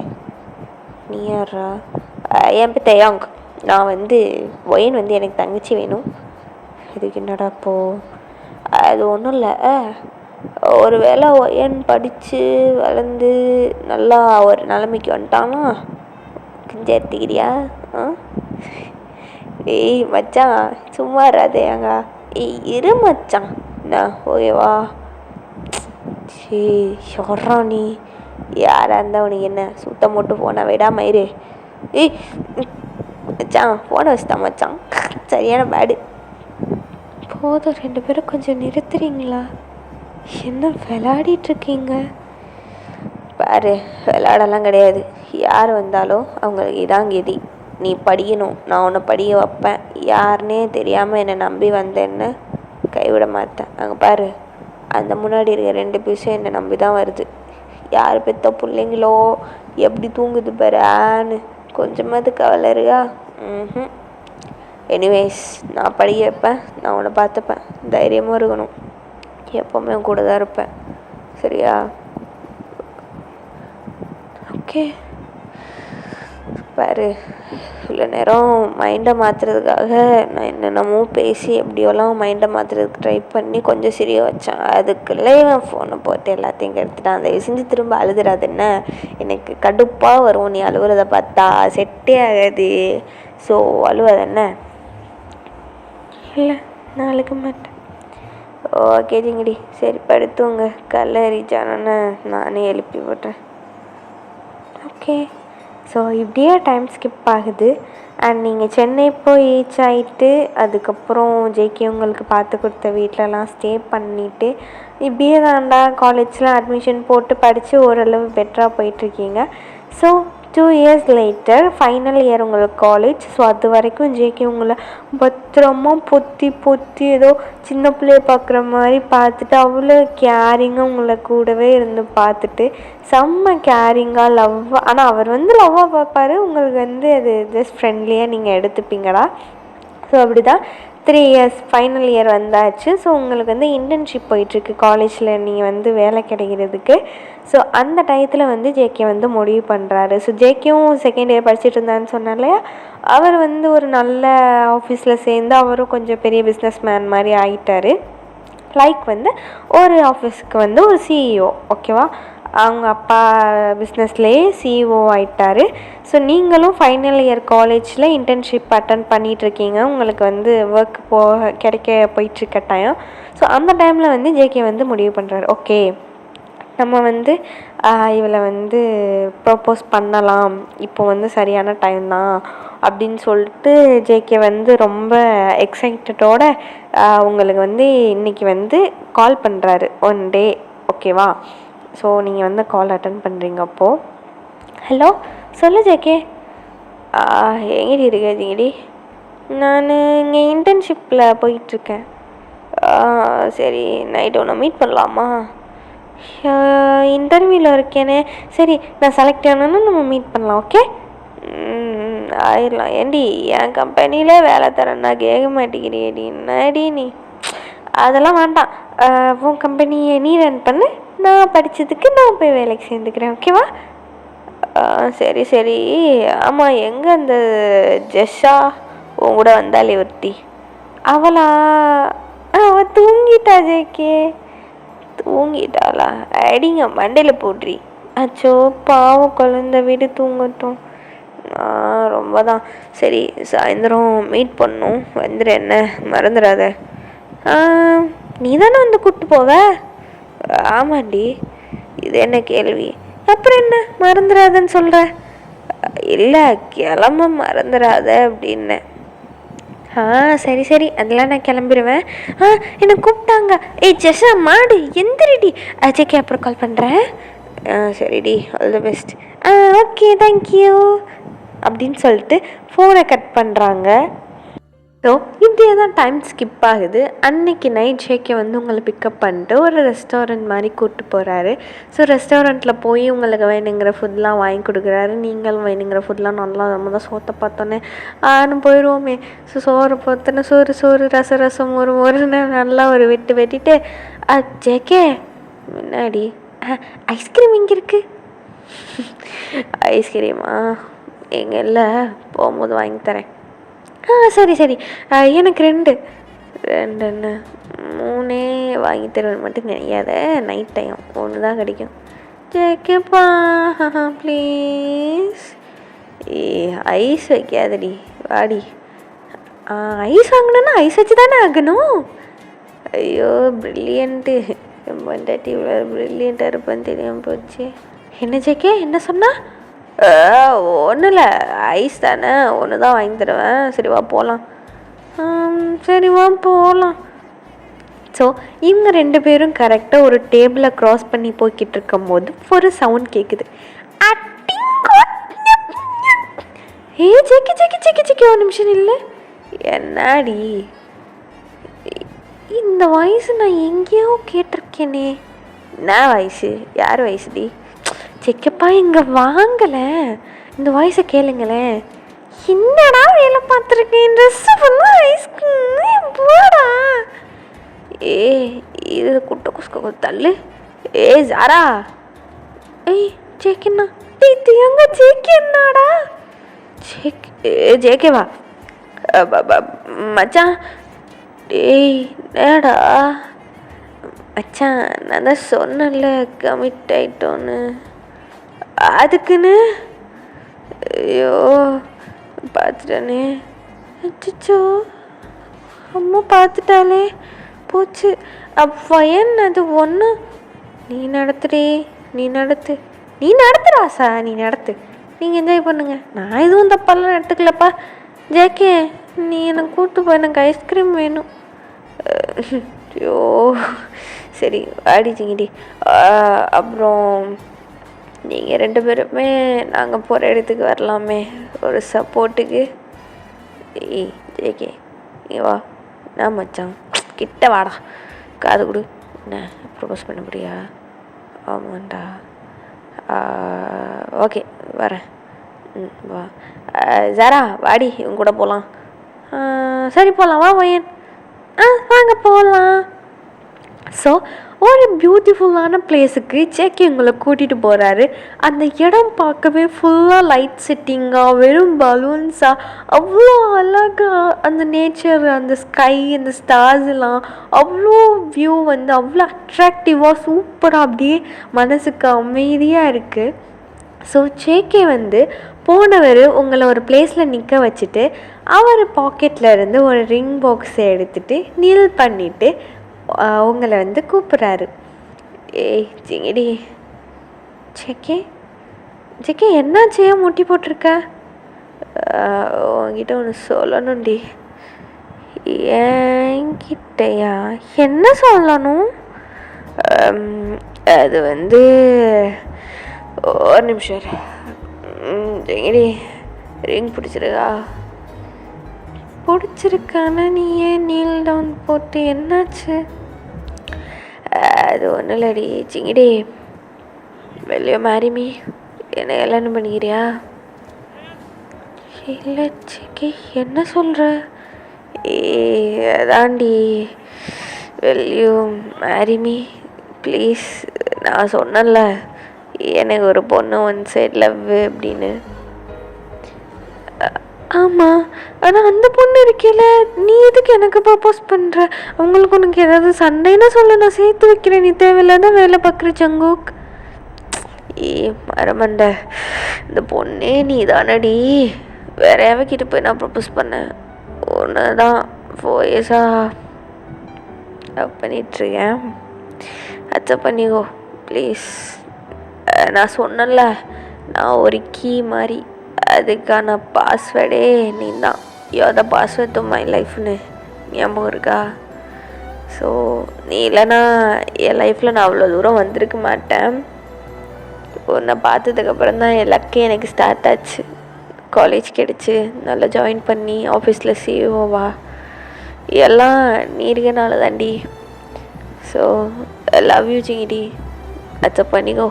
நீ யாரா? என் பேர் தேயாங். நான் ஒயின் எனக்கு தங்கச்சி வேணும். இதுக்கு என்னடா இப்போ? அது ஒன்றும் இல்லை, ஒரு வேளை ஒயன் படித்து வளர்ந்து நல்லா ஒரு நிலைமைக்கு வந்துட்டானா சேர்த்துக்கிறியா? ஏய் மச்சான், சும்மா இராதேங்க. இரு மச்சான். என்ன ஓகேவா? சே சொல்கிறா நீ. யாராக இருந்தால் உனக்கு என்ன? சுத்தம் மட்டும் ஃபோனை விடாம இரு. ஏய் மச்சான், ஃபோனை வச்சுட்டான் மச்சான். சரியான பேடு. போதும், 2 பேரும் கொஞ்சம் நிறுத்துறீங்களா? என்ன விளையாடிட்டுருக்கீங்க? பாரு, விளையாடலாம் கிடையாது. யார் வந்தாலும் அவங்களுக்கு இதான் கதி. நீ படிக்கணும், நான் உன்னை படிக்க வைப்பேன். யாருன்னே தெரியாமல் என்னை நம்பி வந்தேன்னு கைவிட மாட்டேன். அங்கே பாரு, அந்த முன்னாடி இருக்க 2 பீஸும் என்னை நம்பி தான் வருது. யார் பெற்ற பிள்ளைங்களோ எப்படி தூங்குது பாருன்னு கொஞ்சமாவது கவலை இருக்கா? எனிவேஸ், நான் படிக்க வைப்பேன், நான் உன்னை பார்த்துப்பேன். தைரியமாக இருக்கணும், எப்போவுமே உன் கூட தான் இருப்பேன். சரியா? ஓகே. பாரு, இவ்வளோ நேரம் மைண்டை மாற்றுறதுக்காக நான் என்னென்னமோ பேசி எப்படியோலாம் மைண்டை மாற்றுறதுக்கு ட்ரை பண்ணி கொஞ்சம் சிரியா வச்சேன். அதுக்குள்ளே இவன் ஃபோனை போட்டு எல்லாத்தையும் கெடுத்துட்டான். தயவு செஞ்சு திரும்ப அழுதுறாது. என்ன, எனக்கு கடுப்பாக வரும் நீ அழுவுறதை பார்த்தா. செட்டே ஆகாது. ஸோ அழுவாது என்ன? இல்லை, நான் அழுக மாட்டேன். ஓகே ஜிங்கடி, சரி படுத்துவங்க. கல்ல ரீச்சானோன்னு நானே எழுப்பி போட்டேன். ஓகே. ஸோ இப்படியே டைம் ஸ்கிப் ஆகுது. அண்ட் நீங்கள் சென்னை போய் ரீச் ஆகிட்டு அதுக்கப்புறம் ஜேகே உங்களுக்கு பார்த்து கொடுத்த வீட்டிலலாம் ஸ்டே பண்ணிவிட்டு இப்படியே தாண்டா காலேஜில் அட்மிஷன் போட்டு படித்து ஓரளவு பெட்டராக போயிட்டுருக்கீங்க. So 2 years later final year உங்களுக்கு காலேஜ். ஸோ அது வரைக்கும் ஜேகே உங்களை பத்திரமா பொத்தி ஏதோ சின்ன பிள்ளைய பார்க்குற மாதிரி பார்த்துட்டு அவ்வளோ கேரிங்காக உங்களை கூடவே இருந்து பார்த்துட்டு செம்ம கேரிங்காக லவ்வாக. ஆனால் அவர் லவ்வாக பார்ப்பார், உங்களுக்கு அது ஜஸ்ட் ஃப்ரெண்ட்லியாக நீங்கள் எடுத்துப்பீங்கடா. ஸோ அப்படி தான் 3 years ஃபைனல் இயர் வந்தாச்சு. ஸோ உங்களுக்கு இன்டர்ன்ஷிப் போயிட்டுருக்கு காலேஜில், நீங்கள் வேலை கிடைக்கிறதுக்கு. ஸோ அந்த டயத்தில் ஜேகே முடிவு பண்ணுறாரு. ஸோ ஜேகேவும் செகண்ட் இயர் படிச்சுட்டு இருந்தான்னு சொன்னார் இல்லையா, அவர் ஒரு நல்ல ஆஃபீஸில் சேர்ந்து அவரும் கொஞ்சம் பெரிய பிஸ்னஸ் மேன் மாதிரி ஆகிட்டார். லைக் ஒரு ஆஃபீஸுக்கு ஒரு சிஇஓ. ஓகேவா? அவங்க அப்பா பிஸ்னஸ்லேயே சிஇஓ ஆகிட்டார். ஸோ நீங்களும் ஃபைனல் இயர் காலேஜில் இன்டர்ன்ஷிப் அட்டன் பண்ணிகிட்ருக்கீங்க. உங்களுக்கு ஒர்க் கிடைக்க போயிட்டுருக்க டைம். ஸோ அந்த டைமில் ஜேகே முடிவு பண்ணுறாரு, ஓகே நம்ம இவளை ப்ரப்போஸ் பண்ணலாம், இப்போ சரியான டைம் தான் அப்படின்னு சொல்லிட்டு ஜேகே ரொம்ப எக்ஸைட்டடோட உங்களுக்கு இன்றைக்கி கால் பண்ணுறாரு ஒன் டே. ஓகேவா? ஸோ நீங்கள் கால் அட்டன் பண்ணுறீங்க. அப்போது ஹலோ சொல்லு ஜேகே. எங்கடி இருக்காதிங்கடி? நான் இங்கே இன்டர்ன்ஷிப்பில் போயிட்டுருக்கேன். சரி, நைட்டு ஒன்று மீட் பண்ணலாமா? இன்டர்வியூவில் இருக்கேனே. சரி, நான் செலக்ட் ஆனேன்னா நம்ம மீட் பண்ணலாம். ஓகே, ஆயிடலாம். ஏண்டி என் கம்பெனியில் வேலை தரேன்னா கேட்க மாட்டேங்கிறீடி, என்னடி நீ? அதெல்லாம் வேண்டாம், உன் கம்பெனியை நீ ரன் பண்ணு, நான் படித்ததுக்கு நான் போய் வேலைக்கு சேர்ந்துக்கிறேன். ஓகேவா? சரி சரி. ஆமாம், எங்கே அந்த ஜெஷா உன் கூட வந்தாலே ஒருத்தி, அவளா? அவள் தூங்கிட்டா ஜேகே. தூங்கிட்டாளா? அடிங்க மண்டையில் போட்ரி. அச்சோ பாவம், குழந்த வீடு தூங்கட்டும். ரொம்ப தான். சரி, சாயந்தரம் மீட் பண்ணும், வந்துடு, என்ன மறந்துடாத. நீ தானே வந்து கூப்பிட்டு போவ? ஆமாண்டி. இது என்ன கேள்வி? அப்புறம் என்ன மறந்துடாதன்னு சொல்கிற? இல்லை, கிளம்ப மறந்துடாத அப்படின்னேன். சரி சரி, அதெல்லாம் நான் கிளம்பிடுவேன். என்னை கூப்பிட்டாங்க. ஏய் ஜெஷா மாடு எந்திரிடி. அஜய்க்கு அப்புறம் கால் பண்ணுறேன். சரிடி, all the best. Okay thank you அப்படின்னு சொல்லிட்டு ஃபோனை கட் பண்ணுறாங்க. ஸோ இப்படியே தான் டைம் ஸ்கிப் ஆகுது. அன்னைக்கு நைட் ஜேகே வந்து உங்களை பிக்கப் பண்ணிட்டு ஒரு ரெஸ்டாரண்ட் மாதிரி கூப்பிட்டு போகிறாரு. ஸோ ரெஸ்டாரண்ட்டில் போய் உங்களுக்கு வேணுங்கிற ஃபுட்லாம் வாங்கி கொடுக்குறாரு. நீங்களும் வேணுங்கிற ஃபுட்லாம் நல்லா நம்ம தான் சோத்தை பார்த்தோன்னே போயிடுவோமே. ஸோ சோறு பார்த்தோன்னே சோறு ரசம் ஒரு நல்லா ஒரு வெட்டிட்டு ஜேகே முன்னாடி ஐஸ்கிரீம் இங்கே இருக்குது. ஐஸ்கிரீமா? எங்கே இல்லை, போகும்போது வாங்கி தரேன். சரி சரி, எனக்கு ரெண்டு என்ன 3 வாங்கி தருவேன் மட்டும் நினைக்காத. நைட் டைம் 1 தான் கிடைக்கும். ஜேகேப்பா ப்ளீஸ். ஐஸ் வைக்காதடி, வாடி. ஐஸ் வாங்கணுன்னா ஐஸ் வச்சு தானே ஆகணும். ஐயோ ப்ரில்லியண்ட்டு. பொண்டாட்டி இவ்வளோ ப்ரில்லியண்ட்டாக இருப்பேன்னு தெரியாமல் போச்சு. என்ன ஜேகே, என்ன சொன்னா? ஒன்றும் இல்லை, ஐஸ் தானே, 1 தான் வாங்கி தருவேன். சரி வா போகலாம். சரி வா போகலாம். ஸோ இவங்க 2 பேரும் கரெக்டாக ஒரு டேபிளை க்ராஸ் பண்ணி போய்கிட்டு இருக்கும்போது ஒரு சவுண்ட் கேட்குது. ஜெக்கி ஒரு நிமிஷம் இல்லை. என்னடி இந்த வயசு? நான் எங்கேயோ கேட்டிருக்கேனே. என்ன வயசு? யார் வயசுடி? செக்கப்பா இங்கே வாங்கலை, இந்த வாய்ஸை கேளுங்களேன். என்னடா வேலை பார்த்துருக்கேன், ட்ரெஸ்ஸு ஃபுல்லாக ஐஸ்கிரீம் போடா. இது குட்டை குஸ்க தள்ளு. ஜாரா. ஜேக்கேண்ணா எங்க ஜேக்கேண்ணாடா? ஜேகேவா மச்சான்? ஏடா மச்சான், நான் தான் சொன்னேன்ல கமிட் ஆயிட்டோன்னு. அதுக்குன்னு ஐயோ பார்த்துட்டானே. அச்சோ அம்மா பார்த்துட்டாலே, போச்சு. அப்போ என்ன அது ஒன்று? நீ நடத்துறாசா, நீ நடத்து. நீங்கள் என்ஜாய் பண்ணுங்க, நான் எதுவும் தப்பாலாம் எடுத்துக்கலப்பா. ஜேகே நீ என்னை கூப்பிட்டு போய், எனக்கு ஐஸ்கிரீம் வேணும். ஐயோ சரி அடிச்சிங்கடி. அப்புறம் நீங்கள் 2 பேருமே நாங்கள் போகிற இடத்துக்கு வரலாமே ஒரு சப்போர்ட்டுக்கு. ஜேகே நீ வா. நான் மச்சான் கிட்ட வாடா, காது கொடு. என்ன ப்ரொபோஸ் பண்ண முடியா? ஆமாண்டா. ஓகே வரேன். வா. ஜாரா வாடி, இவங்க கூட போகலாம். சரி போகலாம், வா வயன். வாங்க போகலாம். ஸோ ஒரு பியூட்டிஃபுல்லான பிளேஸுக்கு ஜேகே உங்களை கூட்டிகிட்டு போகிறாரு. அந்த இடம் பார்க்கவே ஃபுல்லாக லைட் செட்டிங்காக, வெறும் பலூன்ஸாக, அவ்வளோ அழகாக அந்த நேச்சர், அந்த ஸ்கை, அந்த ஸ்டார்ஸ்லாம் அவ்வளோ வியூ வந்து அவ்வளோ அட்ராக்டிவாக சூப்பராக அப்படியே மனசுக்கு அமைதியாக இருக்குது. ஸோ ஜேகே வந்து போனவர் உங்களை ஒரு பிளேஸில் நிற்க வச்சுட்டு அவர் பாக்கெட்டில் இருந்து ஒரு ரிங் பாக்ஸை எடுத்துகிட்டு நீல் பண்ணிவிட்டு உங்களை வந்து கூப்பிட்றாரு. ஜிங்கடி. ஜேகே என்னாச்சு, முட்டி போட்டிருக்க? உங்ககிட்ட ஒன்று சொல்லணும்டி. என்கிட்டயா? என்ன சொல்லணும்? அது வந்து ஒரு நிமிஷம். ஜிங்கடி ரிங் பிடிச்சிருக்கானா? நீ ஏன் நீல் டவுன் போட்டு என்னாச்சு? அது ஒன்றும் இல்லடி சிங்கிடி. வெளியே மாறிமி என்ன கல்யாணம் பண்ணிக்கிறியா? இல்லை சிக்கி, என்ன சொல்கிற? அதாண்டி வெளியூ மேரிமி ப்ளீஸ். நான் சொன்னேன்ல எனக்கு ஒரு பொண்ணு ஒன் சைட் லவ் அப்படின்னு. ஆமாம், ஆனால் அந்த பொண்ணு இருக்கையில் நீ எதுக்கு எனக்கு ப்ரப்போஸ் பண்ணுற? அவங்களுக்கு உனக்கு ஏதாவது சண்டைன்னு சொல்ல, நான் சேர்த்து வைக்கிறேன். நீ தேவையில்லாத வேலை பார்க்குற ஜங்கோக். மரமண்ட, இந்த பொண்ணே நீ தானடி. வேற யாவக்கிட்ட போய் நான் ப்ரப்போஸ் பண்ணேன்? ஒன்று தான் 4 இயர்ஸாக லவ் பண்ணிகிட்ருக்கேன். அக்செப்ட் பண்ணிக்கோ ப்ளீஸ். நான் சொன்னல, நான் ஒரு கீ மாதிரி, அதுக்கான பாஸ்வேர்டே நீ தான். You are the password to my லைஃப்னு ஞாபகம் இருக்கா? ஸோ நீ இல்லைன்னா என் லைஃப்பில் நான் அவ்வளோ தூரம் வந்திருக்க மாட்டேன். உன்னை பார்த்ததுக்கப்புறம் தான் என் லக்கே எனக்கு ஸ்டார்ட் ஆச்சு. காலேஜ் கிடச்சி நல்லா ஜாயின் பண்ணி ஆஃபீஸில் சிஓவா எல்லாம் நீ இருக்கனால தாண்டி. ஸோ லவ் யூ ஜிங்கிடி, அக்செப்ட் பண்ணிக்கோ.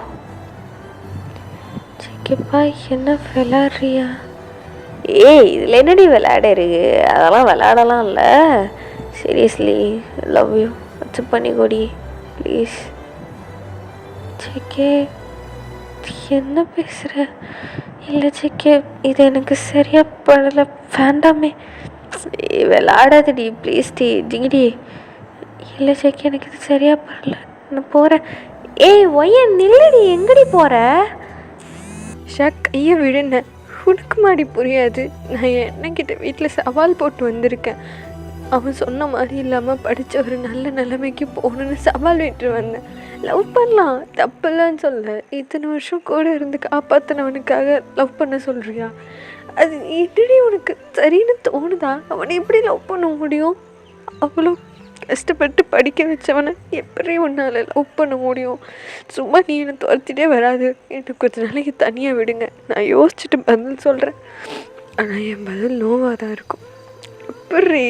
சிக்கப்பா என்ன விளாட்றியா? இதில் என்னடி விளையாட இருக்கு? அதெல்லாம் விளையாடலாம் இல்லை. சீரியஸ்லி லவ் யூ, அக்செப்ட் பண்ணிக்கோடி ப்ளீஸ். சிக்கே என்ன பேசுகிற? இல்லை சிக்கே, இது எனக்கு சரியாக படலை, வேண்டாமே. விளாடாதடி ப்ளீஸ் டி ஜிங்கிடி. இல்லை சிக்கே, எனக்கு இது சரியாக படல, நான் போகிறேன். ஒய்யன் நில்லடி, எங்கடி போகிற? ஷக் ஐயா விடுன, உனக்கு மாடி புரியாது. நான் என்னக்கிட்ட வீட்டில் சவால் போட்டு வந்திருக்கேன். அவன் சொன்ன மாதிரி இல்லாமல் படித்த ஒரு நல்ல நிலைமைக்கு போகணுன்னு சவால் விட்டு வந்தேன். லவ் பண்ணலாம், தப்பெல்லாம் சொல்ல. இத்தனை வருஷம் கூட இருந்து காப்பாற்றினவனுக்காக லவ் பண்ண சொல்கிறியா? அது எப்படி உனக்கு சரின்னு தோணுதா? அவனை எப்படி லவ் பண்ண முடியும்? அவ்வளோ கஷ்டப்பட்டு படிக்க வச்சவனை எப்படி உன்னால் லவ் பண்ண முடியும்? சும்மா நீ என்னை துரத்திட்டே வராது. எனக்கு கொஞ்ச நாளைக்கு தனியாக விடுங்க, நான் யோசிச்சுட்டு பதில் சொல்கிறேன். ஆனால் என் பதில் நோவாக தான் இருக்கும். எப்படி?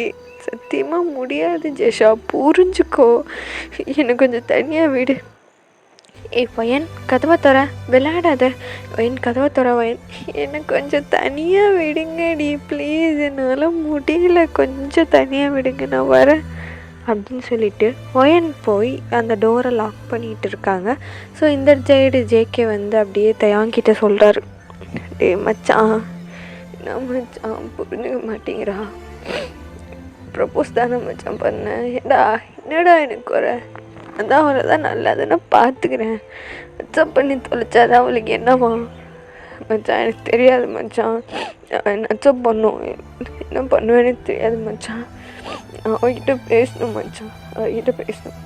சத்தியமாக முடியாது ஜெஷா, புரிஞ்சுக்கோ. எனக்கு கொஞ்சம் தனியாக விடு. பையன் கதவை தர, விளையாடாத. பையன் கதவை தர, பையன் எனக்கு கொஞ்சம் தனியாக விடுங்கடி ப்ளீஸ், என்னால் முடியல, கொஞ்சம் தனியாக விடுங்க, நான் வரேன் அப்படின்னு சொல்லிட்டு ஒயன் போய் அந்த டோரை லாக் பண்ணிகிட்டு இருக்காங்க. ஸோ இந்த சைடு ஜேகே வந்து அப்படியே தயாங்கிட்ட சொல்கிறாரு, டே மச்சான், என்ன மச்சான் புரிஞ்சுக்க மாட்டேங்கிறா? ப்ரப்போஸ் தானே மச்சான் பண்ணேன். என்னடா எனக்கு வர? அதான் அவளை தான் நல்லதுன்னு பார்த்துக்கிறேன். அக்செப்ட் பண்ணி தொலைச்சாதான் அவளுக்கு என்னவா? மச்சான் எனக்கு தெரியாது மச்சான், அக்செப்ட் பண்ணும், என்ன பண்ணுவேன்னு தெரியாது மச்சான். அவகிட்ட பேசணும் மச்சான், அவகிட்ட பேசணும்.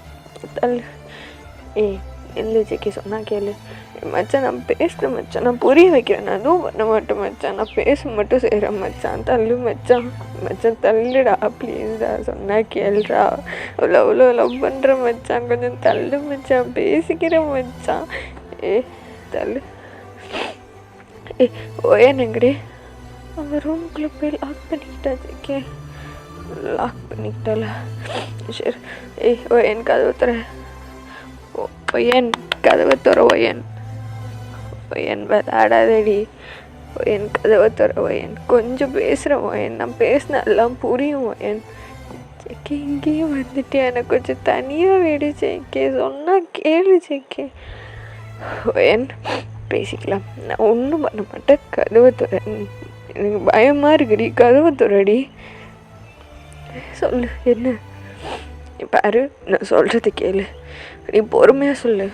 தள்ளு. இல்லை ஜெக்கி சொன்னா கேளு மச்சான், நான் பேசுகிறேன் மச்சான், நான் புரிய வைக்கிறேன், நான் எதுவும் பண்ண மாட்டேன் மச்சான், நான் பேச மட்டும் செய்கிறேன் மச்சான். தள்ளு மச்சான், மச்சான் தள்ளுடா ப்ளீஸ்டா, சொன்னா கேளுடா, அவ்வளோ லவ் பண்ணுறேன் மச்சான், கொஞ்சம் தள்ளு மச்சான், பேசிக்கிறேன் மச்சான். தள்ளு. ஓயன் எங்கடே? அவன் ரூம்குள்ளே போய் லாக் பண்ணிக்கிட்டா ஜெக்கே, லாக் பண்ணிக்கிட்டால. சரி ஓயன் கதவு தர, ஒயன் கதவை தர, ஒயன் ஒயன் விளையாடாதடி, ஒயன் கதவை தர, ஒயன் கொஞ்சம் பேசுகிறேன் ஒயன், நான் பேசினா எல்லாம் புரியும் ஒயன். ஜெக்கே இங்கேயும் வந்துட்டு எனக்கு கொஞ்சம் தனியாக விடு ஜெக்கே, சொன்னால் கேளு ஜெக்கே. ஒயன் பேசிக்கலாம், நான் ஒன்றும் பண்ண மாட்டேன், கதவை தர. எனக்கு பயமாக இருக்குடி, கதவை தரடி. சொல்லு என்ன? பாரு, நான் சொல்கிறது கேளு, நீ பொறுமையாக சொல்லு,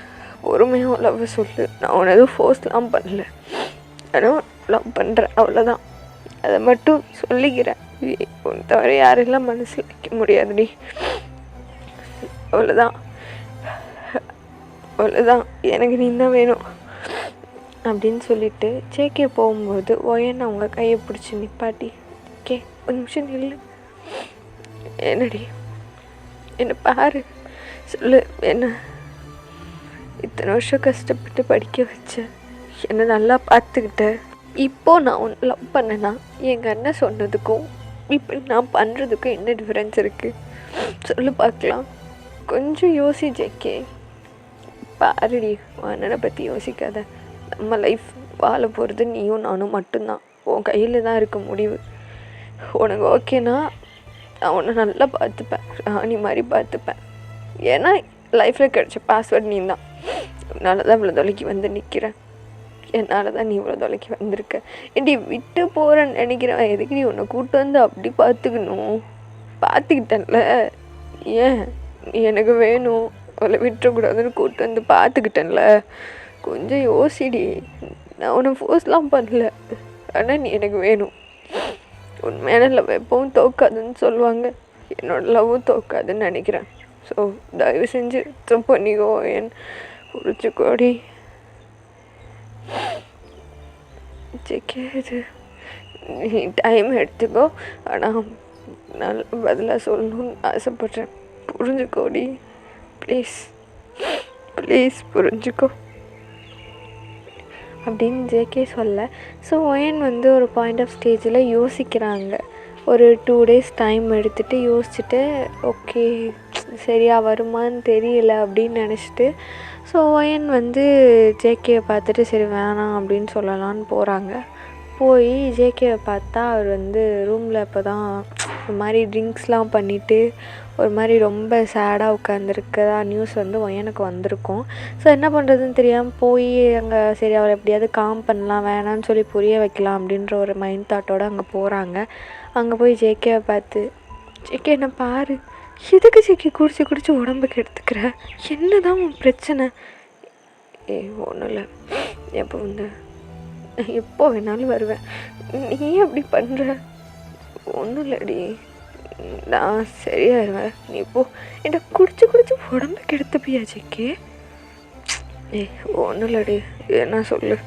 பொறுமையாக லவ் சொல்லு. நான் உன்னை எதுவும் ஃபோர்ஸ்லாம் பண்ணல, ஆனால் லவ் பண்ணுறேன் அவ்வளோதான், அதை மட்டும் சொல்லிக்கிறேன். உன் தவிர யாரெல்லாம் மனசில் வைக்க முடியாதுடி, அவ்வளோதான் அவ்வளோதான், எனக்கு நீ தான் வேணும் அப்படின்னு சொல்லிட்டு ஜேகே போகும்போது ஒயன் அவங்க கையை பிடிச்சி நிப்பாட்டி, கே ஒரு நிமிஷம் நில்லு. என்னடி? என்ன பாரு, சொல்லு என்ன? இத்தனை வருஷம் கஷ்டப்பட்டு படிக்க வச்ச, என்னை நல்லா பார்த்துக்கிட்ட, இப்போது நான் ஒன்று லவ் பண்ணேன்னா எங்கள் அண்ணன் சொன்னதுக்கும் இப்போ நான் பண்ணுறதுக்கும் என்ன டிஃப்ரென்ஸ் இருக்குது சொல்லு பார்க்கலாம். கொஞ்சம் யோசி ஜெக்கே. பாருடி, அண்ணனை பற்றி யோசிக்காத. நம்ம லைஃப் வாழ போகிறது நீயும் நானும் மட்டும்தான், உன் கையில் தான் இருக்க முடிவு. உனக்கு ஓகேனா நான் உன்னை நல்லா பார்த்துப்பேன், ராணி மாதிரி பார்த்துப்பேன். ஏன்னா லைஃப்பில் கிடைச்ச பாஸ்வேர்ட் நீ தான். என்னால் தான் இவ்வளோ தொலைக்கி வந்து நிற்கிறேன். என்னால் தான் நீ இவ்வளோ தொலைக்கி வந்திருக்க. ஏன்டி விட்டு போகிறேன்னு நினைக்கிறேன். எதுக்கு நீ உன்னை கூப்பிட்டு வந்து அப்படி பார்த்துக்கணும்? பார்த்துக்கிட்டேன்ல, ஏன் நீ எனக்கு வேணும் அவளை விட்டுறக்கூடாதுன்னு கூப்பிட்டு வந்து பார்த்துக்கிட்டேன்ல. கொஞ்சம் யோசிடி. நான் உன்னை ஃபோர்ஸ்லாம் பண்ணல, ஆனால் நீ எனக்கு வேணும். உண்மையான லவ் எப்பவும் தோக்காதுன்னு சொல்லுவாங்க. என்னோட லவ்வும் தோக்காதுன்னு நினைக்கிறேன். ஸோ தயவு செஞ்சு பண்ணிக்கோ, என் புரிச்சுக்கோடி. இது நீ டைம் எடுத்துக்கோ, ஆனால் நல்ல பதிலாக சொல்லணும்னு ஆசைப்பட்றேன். புரிஞ்சுக்கோடி, ப்ளீஸ் ப்ளீஸ் புரிஞ்சுக்கோ அப்படின்னு ஜேகே சொல்ல. ஸோ ஒயன் வந்து ஒரு பாயிண்ட் ஆஃப் ஸ்டேஜில் யோசிக்கிறாங்க. ஒரு 2 days டைம் எடுத்துகிட்டு யோசிச்சுட்டு, ஓகே சரியாக வருமானு தெரியல அப்படின்னு நினச்சிட்டு, ஸோ ஒயன் வந்து ஜேகேவை பார்த்துட்டு சரி வேணாம் அப்படின்னு சொல்லலான்னு போகிறாங்க. போய் ஜேகேவை பார்த்தா அவர் வந்து ரூமில் இப்போ தான் ஒரு மாதிரி ட்ரிங்க்ஸ்லாம் பண்ணிவிட்டு ஒரு மாதிரி ரொம்ப சேடாக உட்காந்துருக்கதா நியூஸ் வந்து ஒயனுக்கு வந்திருக்கும். ஸோ என்ன பண்ணுறதுன்னு தெரியாமல் போய் அங்கே சரி அவரை எப்படியாவது காம் பண்ணலாம், வேணான்னு சொல்லி புரிய வைக்கலாம் அப்படின்ற ஒரு மைண்ட் தாட்டோடு அங்கே போகிறாங்க. அங்கே போய் ஜேகேவை பார்த்து, ஜேகே என்ன பாரு, எதுக்கு ஜேகே குடிச்சு உடம்புக்கு எடுத்துக்கிற, என்ன தான் உன் பிரச்சனை? ஒன்றும் இல்லை, எப்போ வந்து எப்போ வேணாலும் வருவேன், நீ அப்படி பண்ணுற? ஒன்றும் இல்லடி, நான் சரியாயிருவேன், நீ போ. என்ன குடிச்சு உடம்புக்கு எடுத்துப்பியா ஜேகே? ஒன்றும் இல்லடி, என்ன சொல்லு.